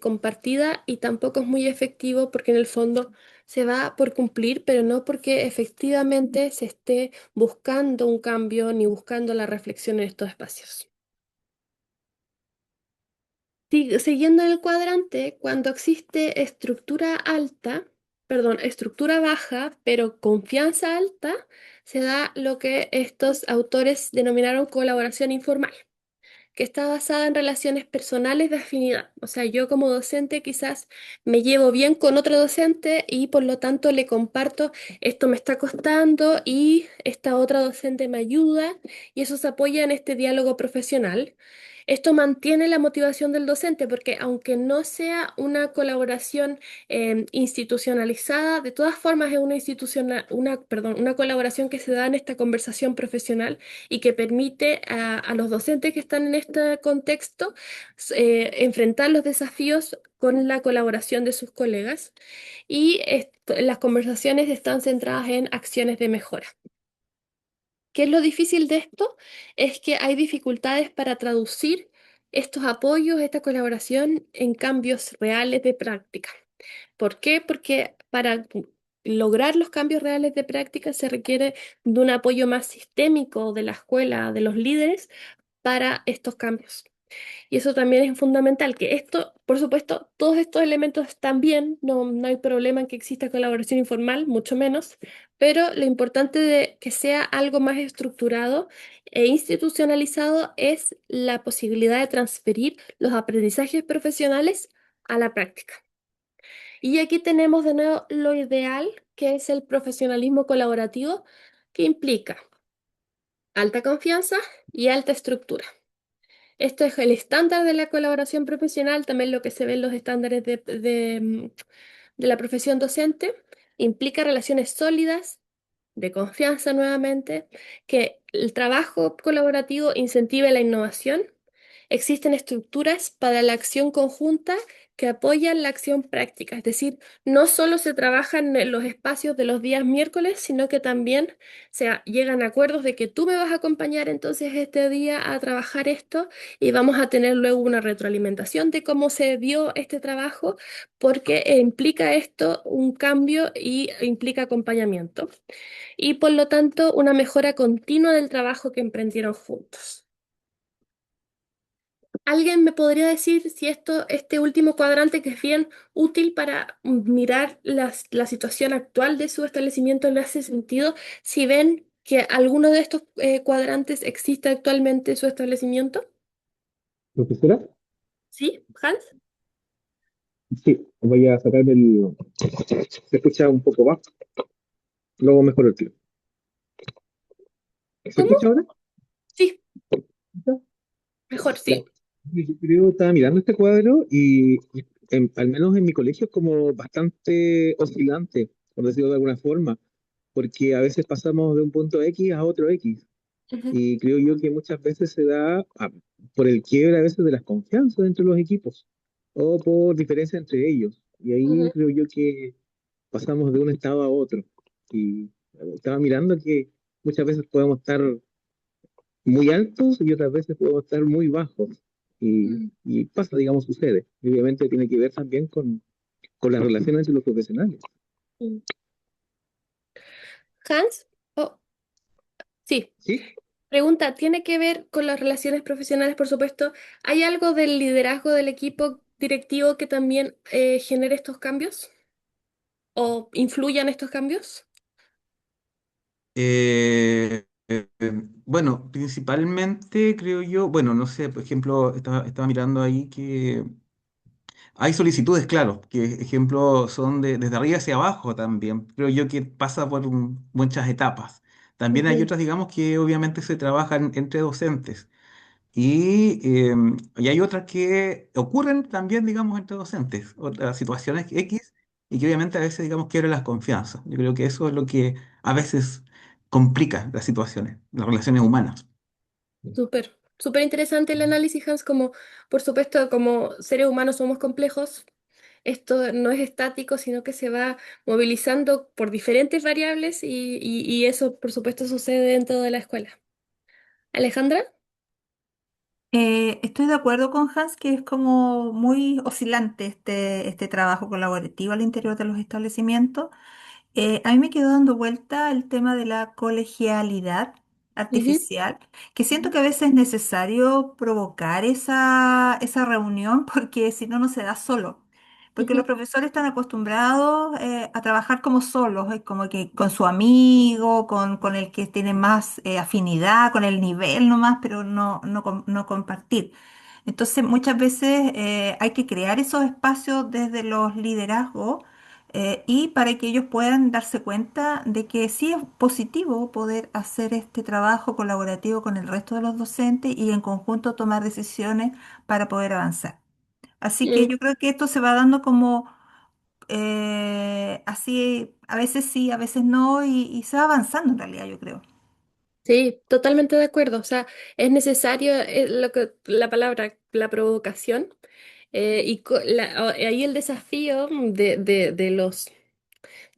Speaker 3: compartida y tampoco es muy efectivo porque en el fondo se va por cumplir, pero no porque efectivamente se esté buscando un cambio ni buscando la reflexión en estos espacios. Siguiendo el cuadrante, cuando existe estructura alta, perdón, estructura baja, pero confianza alta, se da lo que estos autores denominaron colaboración informal, que está basada en relaciones personales de afinidad. O sea, yo como docente quizás me llevo bien con otro docente y por lo tanto le comparto, esto me está costando y esta otra docente me ayuda y eso se apoya en este diálogo profesional. Esto mantiene la motivación del docente porque aunque no sea una colaboración institucionalizada, de todas formas es una colaboración que se da en esta conversación profesional y que permite a los docentes que están en este contexto enfrentar los desafíos con la colaboración de sus colegas y las conversaciones están centradas en acciones de mejora. ¿Qué es lo difícil de esto? Es que hay dificultades para traducir estos apoyos, esta colaboración en cambios reales de práctica. ¿Por qué? Porque para lograr los cambios reales de práctica se requiere de un apoyo más sistémico de la escuela, de los líderes, para estos cambios. Y eso también es fundamental, que esto, por supuesto, todos estos elementos están bien, no hay problema en que exista colaboración informal, mucho menos, pero lo importante de que sea algo más estructurado e institucionalizado es la posibilidad de transferir los aprendizajes profesionales a la práctica. Y aquí tenemos de nuevo lo ideal, que es el profesionalismo colaborativo, que implica alta confianza y alta estructura. Esto es el estándar de la colaboración profesional, también lo que se ve en los estándares de la profesión docente. Implica relaciones sólidas, de confianza nuevamente, que el trabajo colaborativo incentive la innovación. Existen estructuras para la acción conjunta que apoyan la acción práctica, es decir, no solo se trabajan en los espacios de los días miércoles, sino que también llegan a acuerdos de que tú me vas a acompañar entonces este día a trabajar esto y vamos a tener luego una retroalimentación de cómo se dio este trabajo, porque implica esto un cambio y implica acompañamiento y por lo tanto una mejora continua del trabajo que emprendieron juntos. ¿Alguien me podría decir si este último cuadrante que es bien útil para mirar la situación actual de su establecimiento le hace sentido? Si ven que alguno de estos cuadrantes existe actualmente en su establecimiento.
Speaker 11: Profesora,
Speaker 3: ¿Sí, Hans?
Speaker 11: sí, voy a sacar el... Se escucha un poco bajo, luego mejor el tío. ¿Se
Speaker 3: ¿Cómo?
Speaker 11: escucha ahora?
Speaker 3: Sí, mejor
Speaker 11: Ya.
Speaker 3: sí.
Speaker 11: Yo creo, estaba mirando este cuadro y al menos en mi colegio es como bastante oscilante, por decirlo de alguna forma, porque a veces pasamos de un punto X a otro X.
Speaker 3: Ujú,
Speaker 11: Y creo yo que muchas veces se da por el quiebre a veces de las confianzas entre los equipos o por diferencia entre ellos. Y ahí
Speaker 3: ujú.
Speaker 11: creo yo que pasamos de un estado a otro. Y estaba mirando que muchas veces podemos estar muy altos y otras veces podemos estar muy bajos. Y pasa, digamos, sucede. Y obviamente tiene que ver también con las relaciones entre los profesionales.
Speaker 3: Mm. Hans, oh, sí.
Speaker 11: ¿Sí?
Speaker 3: Pregunta, ¿tiene que ver con las relaciones profesionales, por supuesto? ¿Hay algo del liderazgo del equipo directivo que también genere estos cambios o influya en estos cambios?
Speaker 11: Bueno, principalmente creo yo, bueno, no sé, por ejemplo, estaba mirando ahí que hay solicitudes, claro, que ejemplo son desde arriba hacia abajo también. Creo yo que pasa por muchas etapas. También hay
Speaker 3: Ujú,
Speaker 11: otras, digamos, que obviamente se trabajan entre docentes. Y hay otras que ocurren también, digamos, entre docentes, otras situaciones X, y que obviamente a veces, digamos, quiebran las confianzas. Yo creo que eso es lo que a veces complica las situaciones, las relaciones humanas.
Speaker 3: súper, súper interesante el análisis, Hans, como por supuesto como seres humanos somos complejos, esto no es estático, sino que se va movilizando por diferentes variables y eso por supuesto sucede dentro de la escuela. Alejandra.
Speaker 6: Estoy de acuerdo con Hans que es como muy oscilante este trabajo colaborativo al interior de los establecimientos. A mí me quedó dando vuelta el tema de la colegialidad
Speaker 3: Ujú,
Speaker 6: artificial, que siento que a veces es necesario provocar esa reunión porque si no, no se da solo. Porque los
Speaker 3: ujú,
Speaker 6: profesores están acostumbrados a trabajar como solos, como que con su amigo, con el que tiene más afinidad, con el nivel nomás, pero no compartir. Entonces, muchas veces hay que crear esos espacios desde los liderazgos y para que ellos puedan darse cuenta de que sí es positivo poder hacer este trabajo colaborativo con el resto de los docentes y en conjunto tomar decisiones para poder avanzar. Así que
Speaker 3: mm.
Speaker 6: yo creo que esto se va dando como así, a veces sí, a veces no, y se va avanzando en realidad, yo creo.
Speaker 3: Sí, totalmente de acuerdo. O sea, es necesario lo que la palabra, la provocación, ahí el desafío de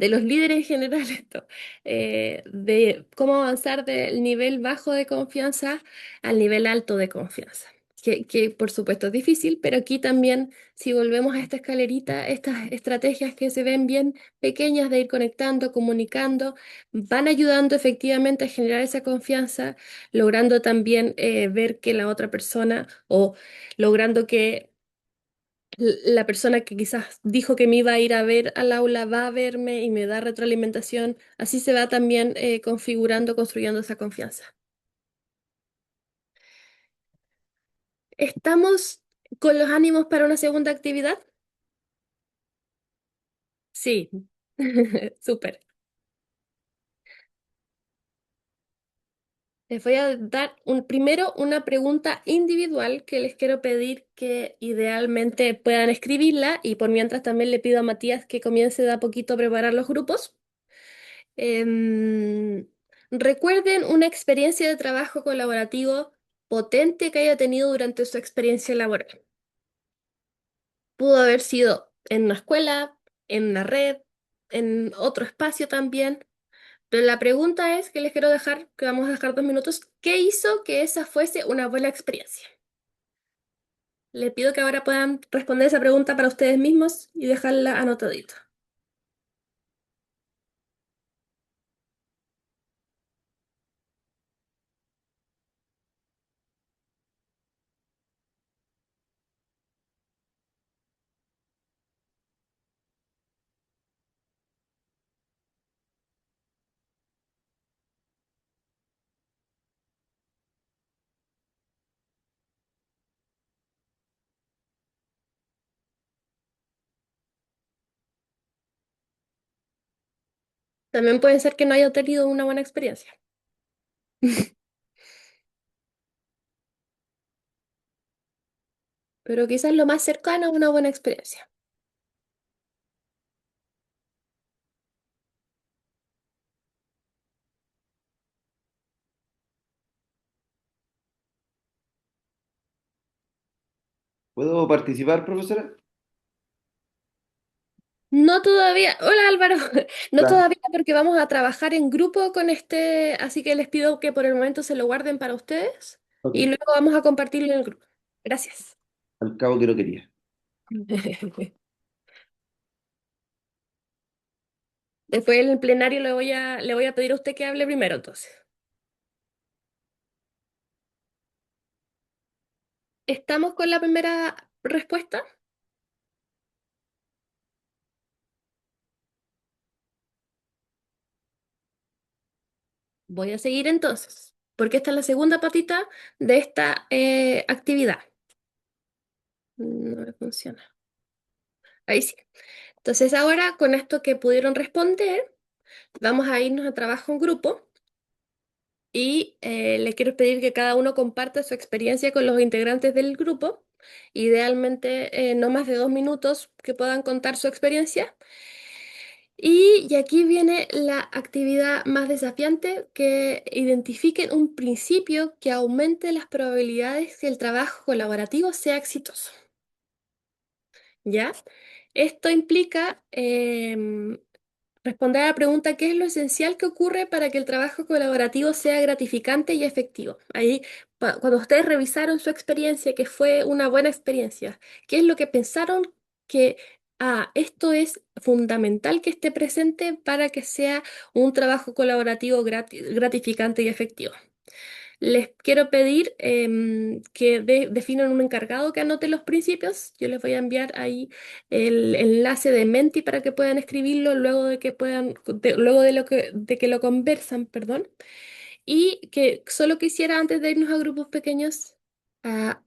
Speaker 3: los líderes en general, esto, de cómo avanzar del nivel bajo de confianza al nivel alto de confianza. Que por supuesto es difícil, pero aquí también, si volvemos a esta escalerita, estas estrategias que se ven bien pequeñas de ir conectando, comunicando, van ayudando efectivamente a generar esa confianza, logrando también ver que la otra persona o logrando que la persona que quizás dijo que me iba a ir a ver al aula va a verme y me da retroalimentación. Así se va también configurando, construyendo esa confianza. ¿Estamos con los ánimos para una segunda actividad? Sí, súper. Les voy a dar primero una pregunta individual que les quiero pedir que idealmente puedan escribirla y por mientras también le pido a Matías que comience de a poquito a preparar los grupos. Em, Recuerden una experiencia de trabajo colaborativo potente que haya tenido durante su experiencia laboral. Pudo haber sido en una escuela, en una red, en otro espacio también. Pero la pregunta es que les quiero dejar, que vamos a dejar 2 minutos, ¿qué hizo que esa fuese una buena experiencia? Les pido que ahora puedan responder esa pregunta para ustedes mismos y dejarla anotadita. También puede ser que no haya tenido una buena experiencia, pero quizás lo más cercano a una buena experiencia.
Speaker 12: ¿Puedo participar, profesora?
Speaker 3: No todavía. Hola Álvaro. No
Speaker 12: Hola.
Speaker 3: todavía porque vamos a trabajar en grupo con este, así que les pido que por el momento se lo guarden para ustedes
Speaker 12: Ok,
Speaker 3: y luego vamos a compartirlo en el grupo. Gracias.
Speaker 12: al cabo que no quería.
Speaker 3: Después en el plenario le voy a pedir a usted que hable primero, entonces. ¿Estamos con la primera respuesta? Voy a seguir entonces, porque esta es la segunda patita de esta actividad. No me funciona. Ahí sí. Entonces ahora con esto que pudieron responder, vamos a irnos a trabajo en grupo y les quiero pedir que cada uno comparta su experiencia con los integrantes del grupo, idealmente no más de 2 minutos que puedan contar su experiencia. Y aquí viene la actividad más desafiante, que identifiquen un principio que aumente las probabilidades que el trabajo colaborativo sea exitoso. ¿Ya? Esto implica responder a la pregunta, ¿qué es lo esencial que ocurre para que el trabajo colaborativo sea gratificante y efectivo? Ahí, cuando ustedes revisaron su experiencia, que fue una buena experiencia, ¿qué es lo que pensaron que, esto es fundamental que esté presente para que sea un trabajo colaborativo gratificante y efectivo? Les quiero pedir que definan un encargado que anote los principios. Yo les voy a enviar ahí el enlace de Menti para que puedan escribirlo luego de que luego de que lo conversan, perdón. Y que solo quisiera, antes de irnos a grupos pequeños, a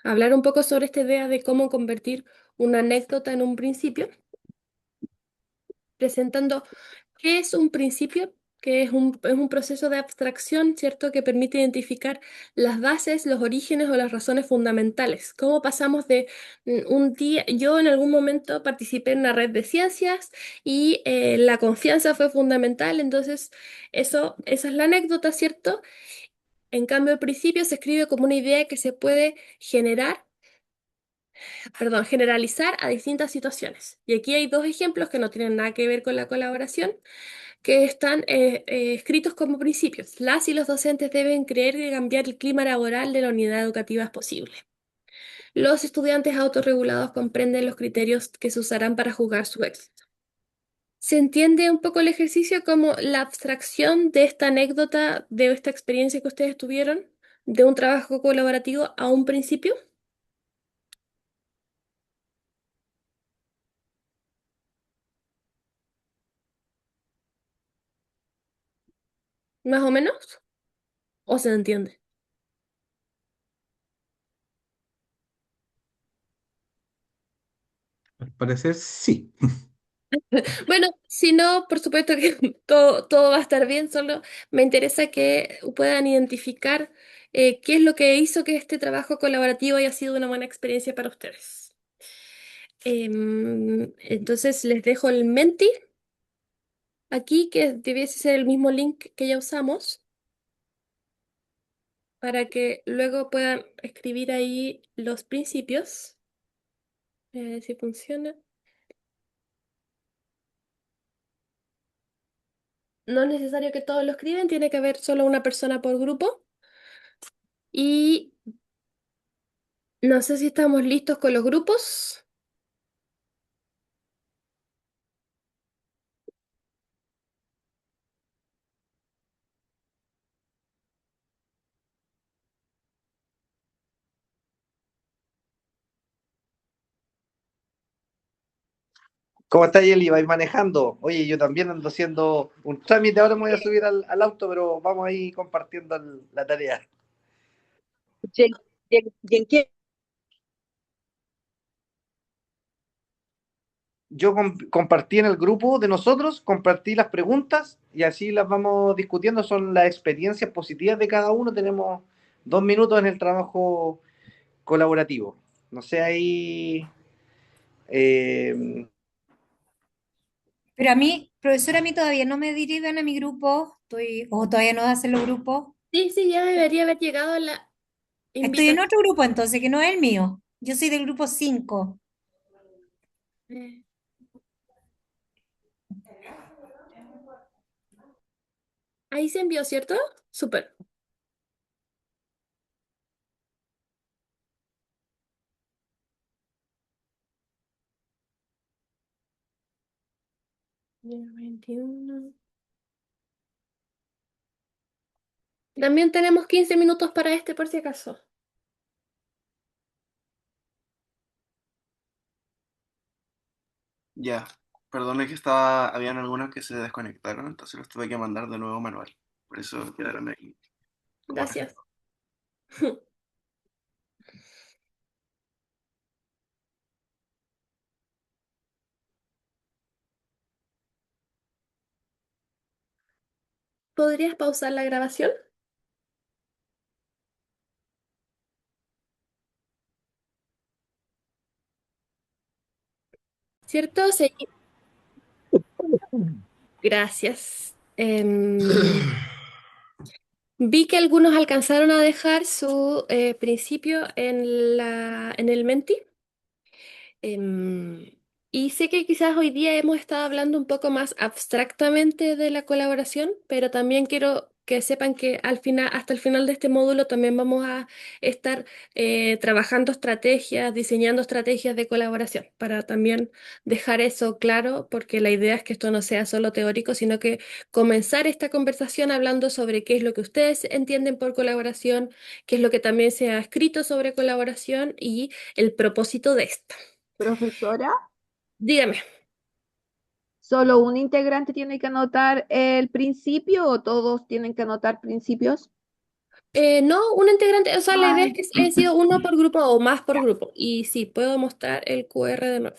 Speaker 3: hablar un poco sobre esta idea de cómo convertir una anécdota en un principio, presentando qué es un principio, que es un proceso de abstracción, ¿cierto? Que permite identificar las bases, los orígenes o las razones fundamentales. ¿Cómo pasamos de un día? Yo en algún momento participé en una red de ciencias y la confianza fue fundamental, entonces esa es la anécdota, ¿cierto? En cambio, el principio se escribe como una idea que se puede generalizar a distintas situaciones. Y aquí hay dos ejemplos que no tienen nada que ver con la colaboración, que están escritos como principios. Las y los docentes deben creer que cambiar el clima laboral de la unidad educativa es posible. Los estudiantes autorregulados comprenden los criterios que se usarán para juzgar su éxito. ¿Se entiende un poco el ejercicio como la abstracción de esta anécdota, de esta experiencia que ustedes tuvieron, de un trabajo colaborativo a un principio? ¿Más o menos? ¿O se entiende?
Speaker 11: Al parecer sí.
Speaker 3: Bueno, si no, por supuesto que todo va a estar bien, solo me interesa que puedan identificar qué es lo que hizo que este trabajo colaborativo haya sido una buena experiencia para ustedes. Entonces les dejo el Menti aquí, que debiese ser el mismo link que ya usamos, para que luego puedan escribir ahí los principios. Si funciona. No es necesario que todos lo escriban, tiene que haber solo una persona por grupo. Y no sé si estamos listos con los grupos.
Speaker 13: ¿Cómo está Yeli? ¿Vais manejando? Oye, yo también ando haciendo un trámite, ahora me voy a subir al auto, pero vamos ahí compartiendo la tarea.
Speaker 10: ¿Y en qué?
Speaker 13: Yo compartí en el grupo de nosotros, compartí las preguntas y así las vamos discutiendo, son las experiencias positivas de cada uno, tenemos 2 minutos en el trabajo colaborativo. No sé, ahí...
Speaker 14: Pero a mí, profesora, a mí todavía no me derivan a mi grupo, o todavía no hacen los grupos.
Speaker 3: Sí, sí, ya debería haber llegado la
Speaker 14: Estoy en
Speaker 3: invitación.
Speaker 14: otro grupo entonces, que no es el mío. Yo soy del grupo 5.
Speaker 3: Ahí se envió, ¿cierto? Súper. Ya, 21. También tenemos 15 minutos para este, por si acaso.
Speaker 15: Ya, perdone que habían algunos que se desconectaron, entonces los tuve que mandar de nuevo manual. Por eso quedaron ahí como
Speaker 3: Gracias.
Speaker 15: reserva.
Speaker 3: ¿Podrías pausar la grabación? ¿Cierto? Gracias. Vi que algunos alcanzaron a dejar su principio en el Menti. Em, Y sé que quizás hoy día hemos estado hablando un poco más abstractamente de la colaboración, pero también quiero que sepan que al final, hasta el final de este módulo también vamos a estar trabajando estrategias, diseñando estrategias de colaboración, para también dejar eso claro, porque la idea es que esto no sea solo teórico, sino que comenzar esta conversación hablando sobre qué es lo que ustedes entienden por colaboración, qué es lo que también se ha escrito sobre colaboración y el propósito de esta.
Speaker 5: Profesora,
Speaker 3: Dígame.
Speaker 5: ¿solo un integrante tiene que anotar el principio o todos tienen que anotar principios?
Speaker 3: No, un integrante, o sea, la idea es que haya sido uno por grupo o más por grupo. Y sí, puedo mostrar el QR de nuevo.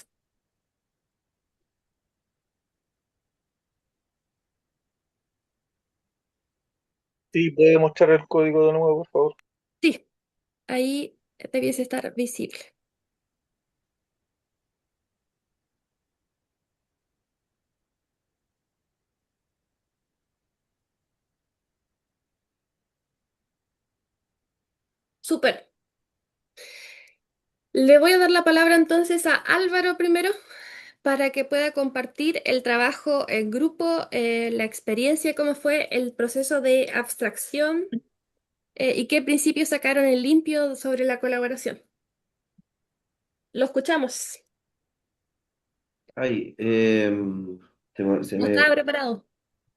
Speaker 13: Sí, puede mostrar el código de nuevo, por favor.
Speaker 3: Sí, ahí debiese estar visible. Súper. Le voy a dar la palabra entonces a Álvaro primero para que pueda compartir el trabajo en grupo, la experiencia, cómo fue el proceso de abstracción y qué principios sacaron en limpio sobre la colaboración. Lo escuchamos.
Speaker 12: Ay, se
Speaker 3: No
Speaker 12: me,
Speaker 3: estaba preparado.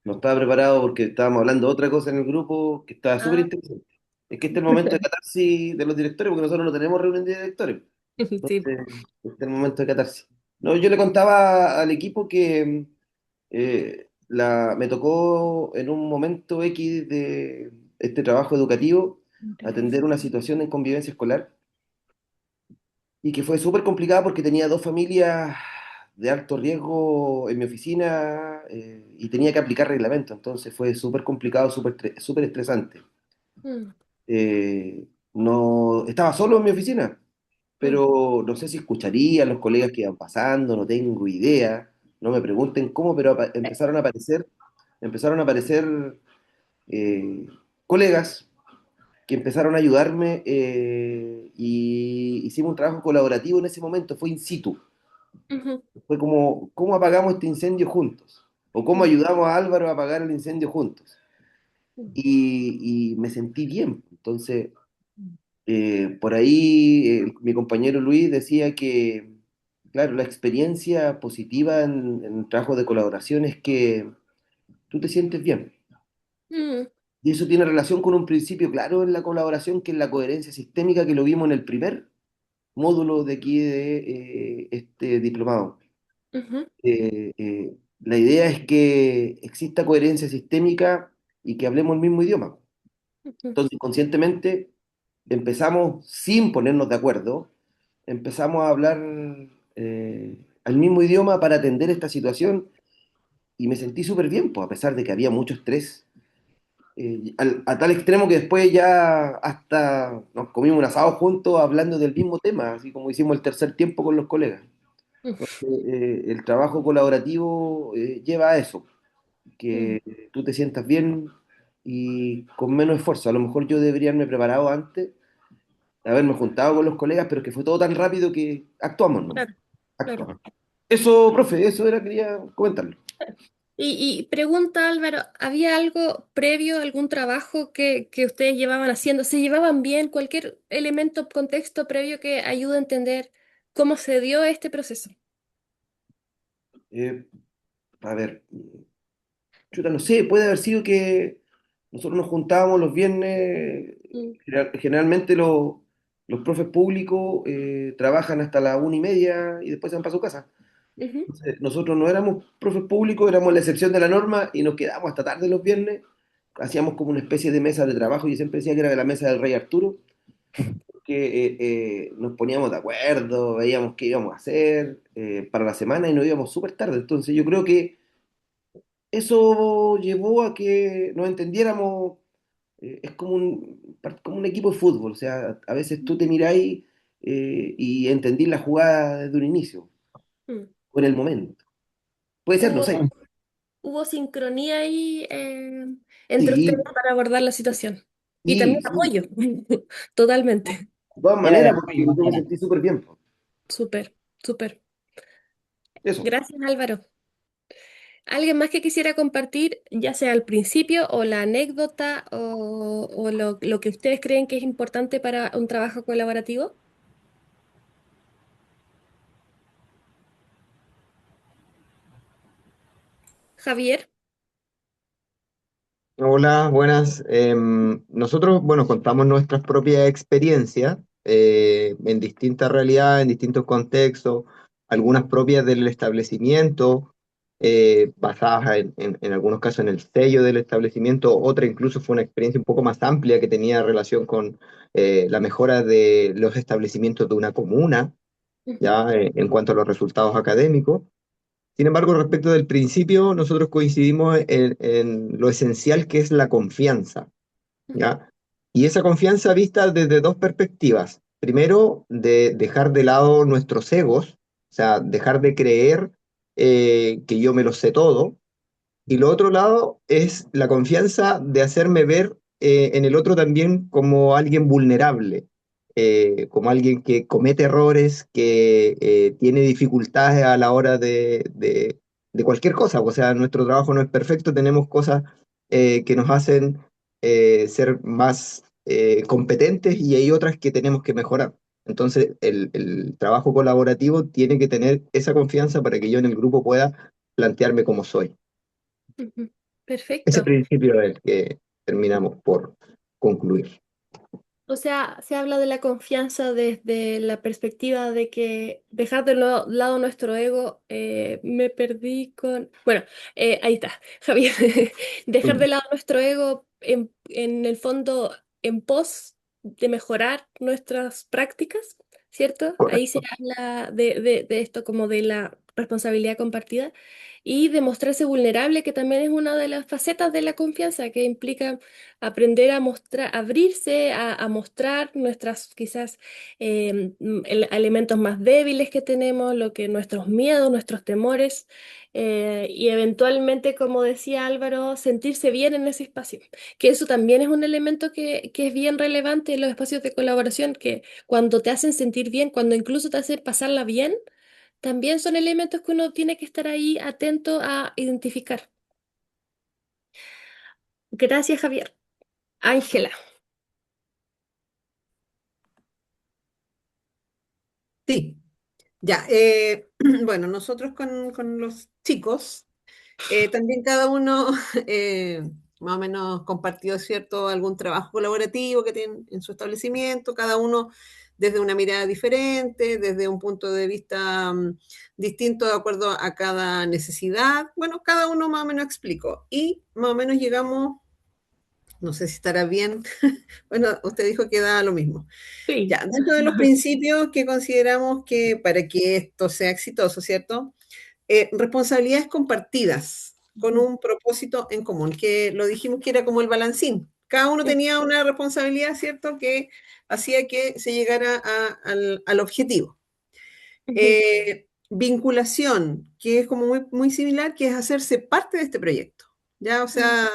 Speaker 12: no estaba preparado porque estábamos hablando de otra cosa en el grupo que estaba súper
Speaker 3: Ah,
Speaker 12: interesante. Es que este es el momento de catarsis de los directores, porque nosotros no tenemos reunión de directores.
Speaker 3: sí.
Speaker 12: Entonces, este es el momento de catarsis. No, yo le contaba al equipo que me tocó en un momento X de este trabajo educativo atender una situación en convivencia escolar y que fue súper complicada porque tenía dos familias de alto riesgo en mi oficina y tenía que aplicar reglamento, entonces fue súper complicado, súper estresante.
Speaker 3: Mm,
Speaker 12: No, estaba solo en mi oficina,
Speaker 3: mm,
Speaker 12: pero no sé si escucharía a los colegas que iban pasando, no tengo idea, no me pregunten cómo, pero empezaron a aparecer eh, colegas que empezaron a ayudarme y hicimos un trabajo colaborativo en ese momento, fue in situ,
Speaker 3: ujú,
Speaker 12: fue como cómo apagamos este incendio juntos, o cómo
Speaker 3: mm,
Speaker 12: ayudamos a Álvaro a apagar el incendio juntos.
Speaker 3: mm,
Speaker 12: Y me sentí bien, entonces por ahí mi compañero Luis decía que, claro, la experiencia positiva en el trabajo de colaboración es que tú te sientes bien.
Speaker 3: mm,
Speaker 12: Y eso tiene relación con un principio claro en la colaboración, que es la coherencia sistémica, que lo vimos en el primer módulo de aquí de este diplomado.
Speaker 3: ujú,
Speaker 12: La idea es que exista coherencia sistémica y que hablemos el mismo idioma.
Speaker 3: ujú,
Speaker 12: Entonces, conscientemente empezamos sin ponernos de acuerdo, empezamos a hablar al mismo idioma para atender esta situación y me sentí súper bien, pues, a pesar de que había mucho estrés, a tal extremo que después ya hasta nos comimos un asado juntos hablando del mismo tema, así como hicimos el tercer tiempo con los colegas. El trabajo colaborativo lleva a eso,
Speaker 3: mm,
Speaker 12: que tú te sientas bien y con menos esfuerzo. A lo mejor yo debería haberme preparado antes, haberme juntado con los colegas, pero es que fue todo tan rápido que actuamos, ¿no?
Speaker 3: claro, claro.
Speaker 12: Actuamos. Eso, profe, eso era, quería comentarlo.
Speaker 3: Y pregunta Álvaro, ¿había algo previo, algún trabajo que ustedes llevaban haciendo? ¿Se llevaban bien? ¿Cualquier elemento, contexto previo que ayude a entender cómo se dio este proceso?
Speaker 12: Eh, a ver, chuta, no sé, puede haber sido que nosotros nos juntábamos los viernes,
Speaker 3: Mm,
Speaker 12: generalmente los profes públicos trabajan hasta la 1:30 y después se van para su casa.
Speaker 3: ujú,
Speaker 12: Entonces, nosotros no éramos profes públicos, éramos la excepción de la norma y nos quedábamos hasta tarde los viernes. Hacíamos como una especie de mesa de trabajo, yo siempre decía que era de la mesa del rey Arturo, que nos poníamos de acuerdo, veíamos qué íbamos a hacer para la semana y nos íbamos súper tarde. Entonces yo creo que eso llevó a que nos entendiéramos, es como un equipo de fútbol, o sea, a veces tú te miráis y entendí la jugada desde un inicio,
Speaker 3: mm.
Speaker 12: o en el momento. Puede ser, no sé.
Speaker 3: ¿Hubo, hubo sincronía ahí entre ustedes
Speaker 12: Sí,
Speaker 3: para abordar la situación? Y también
Speaker 12: sí, sí.
Speaker 3: apoyo, totalmente.
Speaker 12: De todas
Speaker 13: Era de
Speaker 12: maneras, porque
Speaker 13: apoyo,
Speaker 12: yo me
Speaker 13: imagínate.
Speaker 12: sentí súper bien, po.
Speaker 3: Súper, súper.
Speaker 12: Eso.
Speaker 3: Gracias, Álvaro. ¿Alguien más que quisiera compartir, ya sea el principio o la anécdota o lo que ustedes creen que es importante para un trabajo colaborativo? Javier.
Speaker 16: Hola, buenas. Nosotros, bueno, contamos nuestras propias experiencias en distintas realidades, en distintos contextos, algunas propias del establecimiento, basadas en algunos casos en el sello del establecimiento, otra incluso fue una experiencia un poco más amplia que tenía relación con la mejora de los establecimientos de una comuna,
Speaker 3: Ujú.
Speaker 16: ya en cuanto a los resultados académicos. Sin embargo, respecto del principio, nosotros coincidimos en lo esencial que es la confianza, ¿ya? Y esa confianza vista desde dos perspectivas. Primero, de dejar de lado nuestros egos, o sea, dejar de creer que yo me lo sé todo, y lo otro lado es la confianza de hacerme ver en el otro también como alguien vulnerable, como alguien que comete errores, que tiene dificultades a la hora de cualquier cosa. O sea, nuestro trabajo no es perfecto, tenemos cosas que nos hacen ser más competentes y hay otras que tenemos que mejorar. Entonces, el trabajo colaborativo tiene que tener esa confianza para que yo en el grupo pueda plantearme como soy.
Speaker 3: Ujú.
Speaker 16: Ese
Speaker 3: Perfecto.
Speaker 16: principio es el que terminamos por concluir.
Speaker 3: O sea, se habla de la confianza desde la perspectiva de que dejar de lado nuestro ego, me perdí con... Bueno, ahí está, Javier. Dejar de lado nuestro ego en el fondo en pos de mejorar nuestras prácticas, ¿cierto? Ahí se
Speaker 16: Correcto.
Speaker 3: habla de esto como de la responsabilidad compartida y de mostrarse vulnerable, que también es una de las facetas de la confianza, que implica aprender a mostrar, abrirse a mostrar nuestras quizás elementos más débiles que tenemos, lo que nuestros miedos, nuestros temores, y eventualmente, como decía Álvaro, sentirse bien en ese espacio. Que eso también es un elemento que es bien relevante en los espacios de colaboración, que cuando te hacen sentir bien, cuando incluso te hacen pasarla bien, también son elementos que uno tiene que estar ahí atento a identificar. Gracias, Javier. Ángela.
Speaker 4: Sí, ya. Bueno, nosotros con los chicos, también cada uno más o menos compartió, ¿cierto?, algún trabajo colaborativo que tienen en su establecimiento, cada uno desde una mirada diferente, desde un punto de vista distinto de acuerdo a cada necesidad. Bueno, cada uno más o menos explicó y más o menos llegamos, no sé si estará bien, bueno, usted dijo que da lo mismo.
Speaker 3: Sí.
Speaker 4: Ya, dentro de los principios que consideramos que para que esto sea exitoso, ¿cierto? Responsabilidades compartidas con un propósito en común, que lo dijimos que era como el balancín. Cada uno tenía una responsabilidad, ¿cierto?, que hacía que se llegara al objetivo.
Speaker 3: Ujú.
Speaker 4: Vinculación, que es como muy similar, que es hacerse parte de este proyecto. ¿Ya? O
Speaker 3: Mm.
Speaker 4: sea,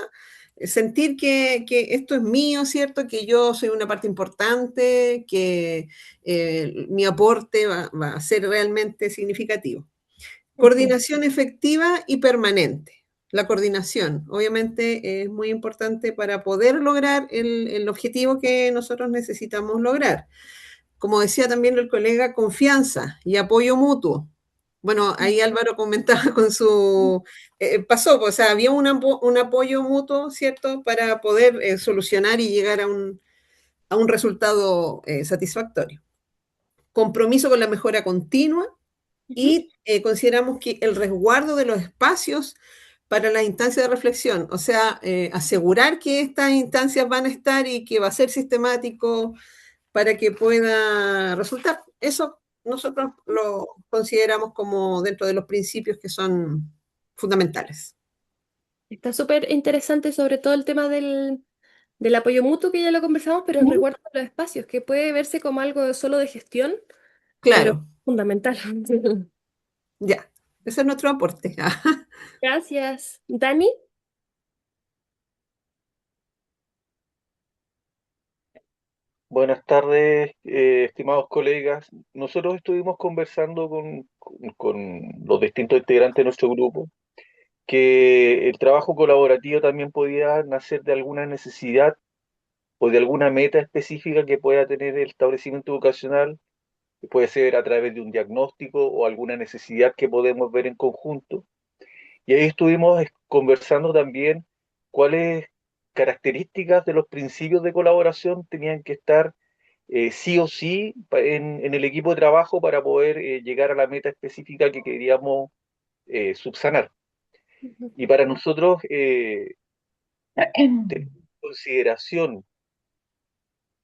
Speaker 4: sentir que esto es mío, ¿cierto? Que yo soy una parte importante, que mi aporte va a ser realmente significativo.
Speaker 3: Ujú.
Speaker 4: Coordinación efectiva y permanente. La coordinación, obviamente, es muy importante para poder lograr el objetivo que nosotros necesitamos lograr. Como decía también el colega, confianza y apoyo mutuo. Bueno, ahí Álvaro comentaba con su... pasó, pues, o sea, había un apoyo mutuo, ¿cierto?, para poder solucionar y llegar a un resultado satisfactorio. Compromiso con la mejora continua
Speaker 3: Ujú.
Speaker 4: y consideramos que el resguardo de los espacios para las instancias de reflexión, o sea, asegurar que estas instancias van a estar y que va a ser sistemático para que pueda resultar. Eso nosotros lo consideramos como dentro de los principios que son fundamentales.
Speaker 3: Está súper interesante sobre todo el tema del apoyo mutuo, que ya lo conversamos, pero el resguardo de los espacios, que puede verse como algo solo de gestión, pero
Speaker 4: Claro,
Speaker 3: fundamental.
Speaker 4: ya, ese es nuestro aporte.
Speaker 3: Gracias. Dani.
Speaker 17: Buenas tardes, estimados colegas. Nosotros estuvimos conversando con los distintos integrantes de nuestro grupo que el trabajo colaborativo también podía nacer de alguna necesidad o de alguna meta específica que pueda tener el establecimiento educacional, que puede ser a través de un diagnóstico o alguna necesidad que podemos ver en conjunto. Y ahí estuvimos conversando también cuáles características de los principios de colaboración tenían que estar sí o sí en el equipo de trabajo para poder llegar a la meta específica que queríamos subsanar. Y para nosotros, tener en consideración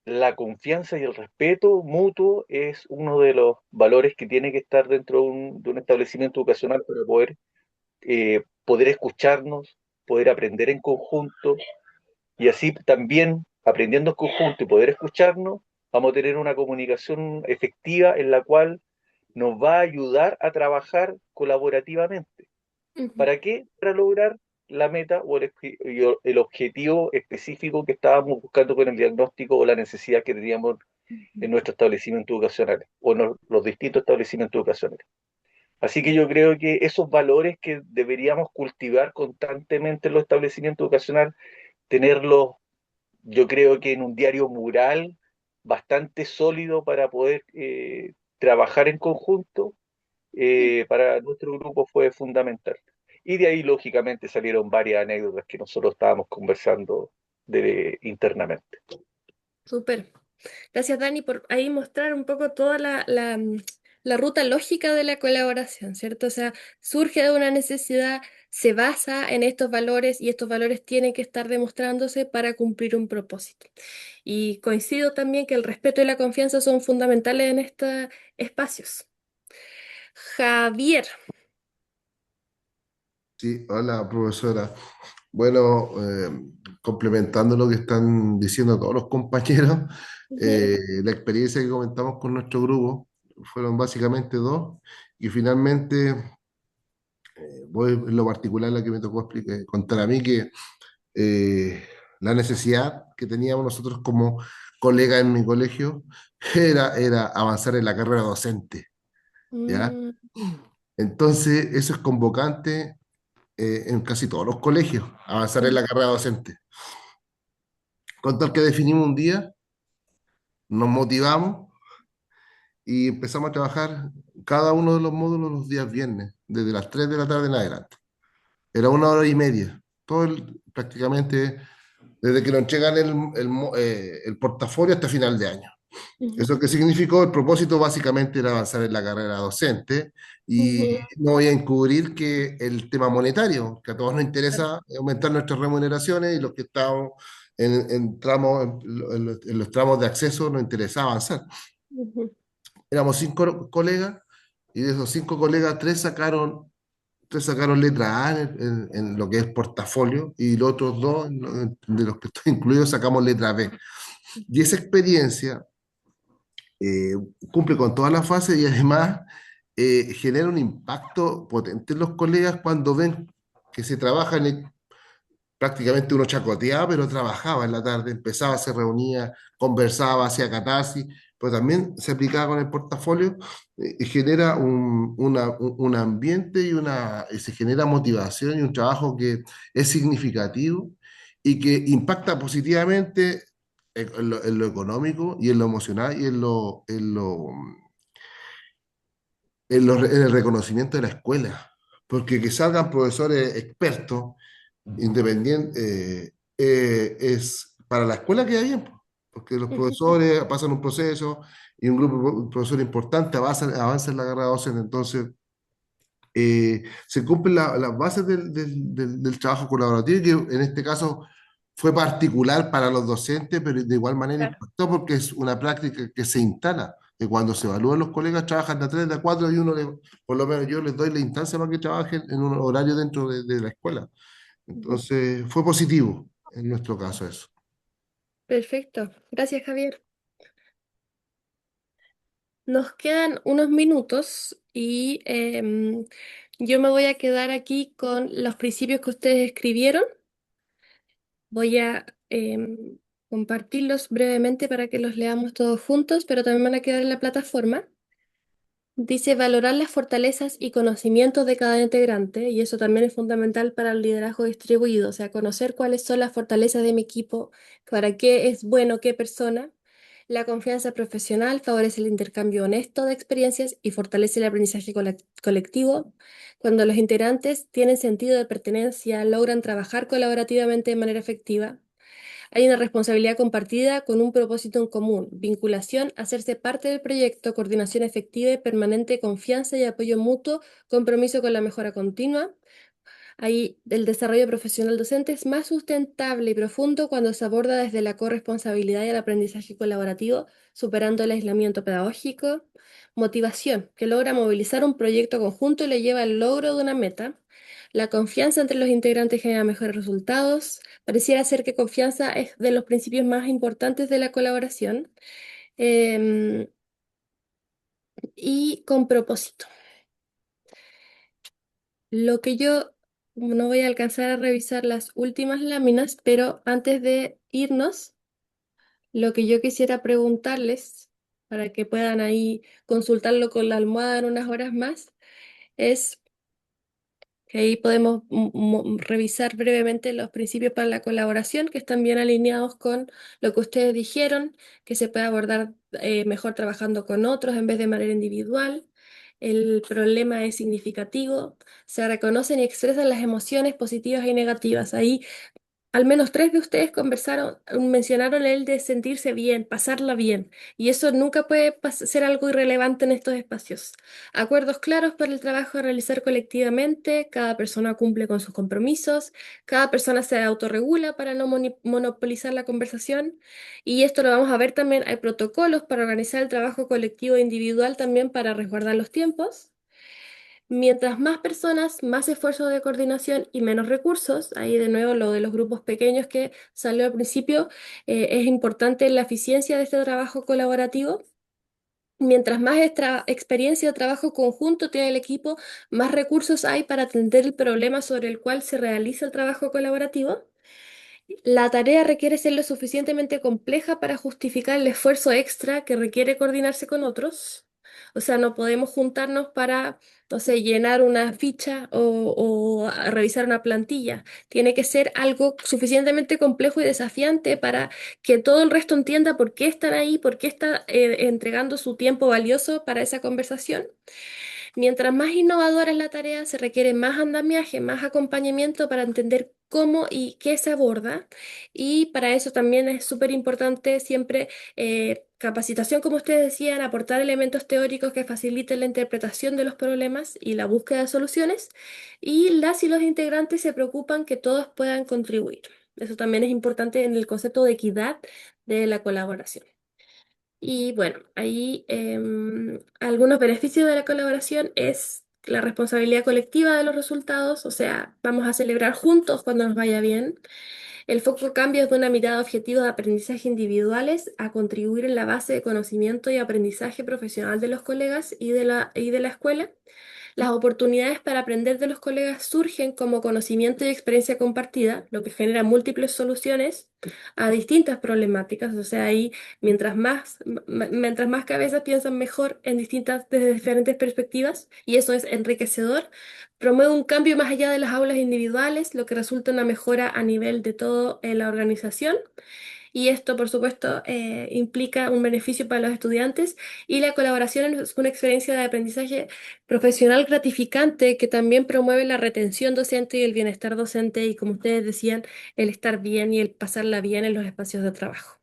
Speaker 17: la confianza y el respeto mutuo es uno de los valores que tiene que estar dentro de un establecimiento educacional para poder escucharnos, poder aprender en conjunto y así también aprendiendo en conjunto y poder escucharnos, vamos a tener una comunicación efectiva en la cual nos va a ayudar a trabajar colaborativamente. ¿Para qué? Para lograr la meta o el objetivo específico que estábamos buscando con el diagnóstico o la necesidad que teníamos en nuestro establecimiento educacional o en los distintos establecimientos educacionales. Así que yo creo que esos valores que deberíamos cultivar constantemente en los establecimientos educacionales, tenerlos, yo creo que en un diario mural bastante sólido para poder trabajar en conjunto, para nuestro grupo fue fundamental. Y de ahí, lógicamente, salieron varias anécdotas que nosotros estábamos conversando internamente.
Speaker 3: Súper. Gracias, Dani, por ahí mostrar un poco toda la ruta lógica de la colaboración, ¿cierto? O sea, surge de una necesidad, se basa en estos valores y estos valores tienen que estar demostrándose para cumplir un propósito. Y coincido también que el respeto y la confianza son fundamentales en estos espacios. Javier.
Speaker 18: Sí, hola profesora. Bueno, complementando lo que están diciendo todos los compañeros, la experiencia que comentamos con nuestro grupo fueron básicamente dos y finalmente, voy en lo particular la que me tocó contar a mí que eh, la necesidad que teníamos nosotros como colegas en mi colegio era avanzar en la carrera docente, ¿ya?
Speaker 3: Mm,
Speaker 18: Entonces, eso es convocante en casi todos los colegios, avanzar en la carrera docente. Con tal que definimos un día, nos motivamos y empezamos a trabajar cada uno de los módulos los días viernes, desde las 3 de la tarde en adelante. Era 1 hora y media, prácticamente desde que nos entregan el portafolio hasta final de año. ¿Eso qué significó? El propósito básicamente era avanzar en la carrera docente y no voy a encubrir que el tema monetario, que a todos nos interesa aumentar nuestras remuneraciones y los que estamos en los tramos de acceso nos interesa avanzar. Éramos 5 colegas y de esos 5 colegas, tres sacaron letra A en lo que es portafolio y los otros dos, de los que estoy incluido, sacamos letra B. Y esa experiencia eh, cumple con todas las fases y además genera un impacto potente en los colegas cuando ven que se trabaja prácticamente uno chacoteaba, pero trabajaba en la tarde, empezaba, se reunía, conversaba, hacía catarsis, pero también se aplicaba con el portafolio y genera un ambiente y se genera motivación y un trabajo que es significativo y que impacta positivamente en lo económico y en lo emocional y en el reconocimiento de la escuela. Porque que salgan profesores expertos, independientes, es para la escuela queda bien, po, porque los profesores pasan un proceso y un grupo de profesores importante avanza en la carrera docente. Entonces, se cumplen las bases del trabajo colaborativo, que en este caso fue particular para los docentes, pero de igual manera impactó porque es una práctica que se instala, que cuando se evalúan los colegas trabajan de a 3, de a 4 y por lo menos yo les doy la instancia para que trabajen en un horario dentro de la escuela. Entonces, fue positivo en nuestro caso eso.
Speaker 3: Perfecto. Gracias, Javier. Nos quedan unos minutos y yo me voy a quedar aquí con los principios que ustedes escribieron. Voy a compartirlos brevemente para que los leamos todos juntos, pero también van a quedar en la plataforma. Dice valorar las fortalezas y conocimientos de cada integrante, y eso también es fundamental para el liderazgo distribuido, o sea, conocer cuáles son las fortalezas de mi equipo, para qué es bueno qué persona. La confianza profesional favorece el intercambio honesto de experiencias y fortalece el aprendizaje colectivo. Cuando los integrantes tienen sentido de pertenencia, logran trabajar colaborativamente de manera efectiva. Hay una responsabilidad compartida con un propósito en común, vinculación, hacerse parte del proyecto, coordinación efectiva y permanente, confianza y apoyo mutuo, compromiso con la mejora continua. Ahí el desarrollo profesional docente es más sustentable y profundo cuando se aborda desde la corresponsabilidad y el aprendizaje colaborativo, superando el aislamiento pedagógico. Motivación, que logra movilizar un proyecto conjunto y le lleva al logro de una meta. La confianza entre los integrantes genera mejores resultados. Pareciera ser que confianza es de los principios más importantes de la colaboración. Em, y con propósito. Lo que yo no voy a alcanzar a revisar las últimas láminas, pero antes de irnos, lo que yo quisiera preguntarles, para que puedan ahí consultarlo con la almohada en unas horas más, es que ahí podemos revisar brevemente los principios para la colaboración, que están bien alineados con lo que ustedes dijeron, que se puede abordar mejor trabajando con otros en vez de manera individual. El problema es significativo, se reconocen y expresan las emociones positivas y negativas. Ahí al menos tres de ustedes mencionaron el de sentirse bien, pasarla bien, y eso nunca puede ser algo irrelevante en estos espacios. Acuerdos claros para el trabajo a realizar colectivamente, cada persona cumple con sus compromisos, cada persona se autorregula para no monopolizar la conversación, y esto lo vamos a ver también, hay protocolos para organizar el trabajo colectivo e individual también para resguardar los tiempos. Mientras más personas, más esfuerzo de coordinación y menos recursos. Ahí de nuevo lo de los grupos pequeños que salió al principio, es importante la eficiencia de este trabajo colaborativo. Mientras más experiencia o trabajo conjunto tiene el equipo, más recursos hay para atender el problema sobre el cual se realiza el trabajo colaborativo. La tarea requiere ser lo suficientemente compleja para justificar el esfuerzo extra que requiere coordinarse con otros. O sea, no podemos juntarnos para, no sé, llenar una ficha o revisar una plantilla. Tiene que ser algo suficientemente complejo y desafiante para que todo el resto entienda por qué están ahí, por qué está entregando su tiempo valioso para esa conversación. Mientras más innovadora es la tarea, se requiere más andamiaje, más acompañamiento para entender cómo y qué se aborda. Y para eso también es súper importante siempre capacitación, como ustedes decían, aportar elementos teóricos que faciliten la interpretación de los problemas y la búsqueda de soluciones. Y las y los integrantes se preocupan que todos puedan contribuir. Eso también es importante en el concepto de equidad de la colaboración. Y bueno, ahí algunos beneficios de la colaboración es la responsabilidad colectiva de los resultados, o sea, vamos a celebrar juntos cuando nos vaya bien. El foco cambia de una mirada objetiva de aprendizaje individuales a contribuir en la base de conocimiento y aprendizaje profesional de los colegas y de la escuela. Las oportunidades para aprender de los colegas surgen como conocimiento y experiencia compartida, lo que genera múltiples soluciones a distintas problemáticas. O sea, ahí mientras más cabezas piensan mejor desde diferentes perspectivas, y eso es enriquecedor. Promueve un cambio más allá de las aulas individuales, lo que resulta en una mejora a nivel de toda la organización. Y esto, por supuesto, implica un beneficio para los estudiantes y la colaboración es una experiencia de aprendizaje profesional gratificante que también promueve la retención docente y el bienestar docente y, como ustedes decían, el estar bien y el pasarla bien en los espacios de trabajo.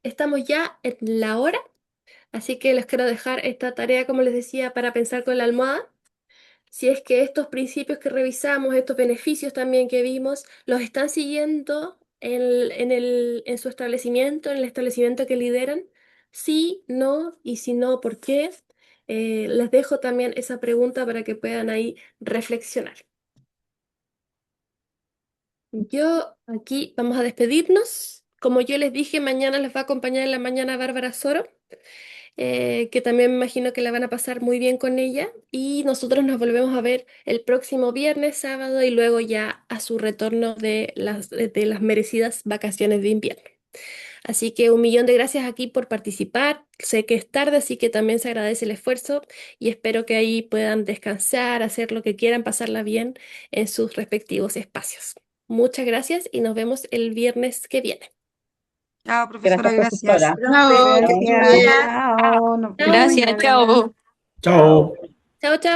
Speaker 3: Estamos ya en la hora, así que les quiero dejar esta tarea, como les decía, para pensar con la almohada. Si es que estos principios que revisamos, estos beneficios también que vimos, los están siguiendo en su establecimiento, en el establecimiento que lideran. Sí, no, y si no, ¿por qué? Les dejo también esa pregunta para que puedan ahí reflexionar. Yo aquí vamos a despedirnos. Como yo les dije, mañana les va a acompañar en la mañana Bárbara Soro. que también me imagino que la van a pasar muy bien con ella. Y nosotros nos volvemos a ver el próximo viernes, sábado y luego ya a su retorno de las merecidas vacaciones de invierno. Así que 1 millón de gracias aquí por participar. Sé que es tarde, así que también se agradece el esfuerzo y espero que ahí puedan descansar, hacer lo que quieran, pasarla bien en sus respectivos espacios. Muchas gracias y nos vemos el viernes que viene.
Speaker 7: Chao, profesora,
Speaker 19: Gracias,
Speaker 7: gracias.
Speaker 19: profesora.
Speaker 4: Chao, que estén
Speaker 19: Gracias,
Speaker 4: bien.
Speaker 19: chao. Nos vemos
Speaker 3: Chao.
Speaker 19: mañana.
Speaker 9: Chao.
Speaker 3: Chao, chao.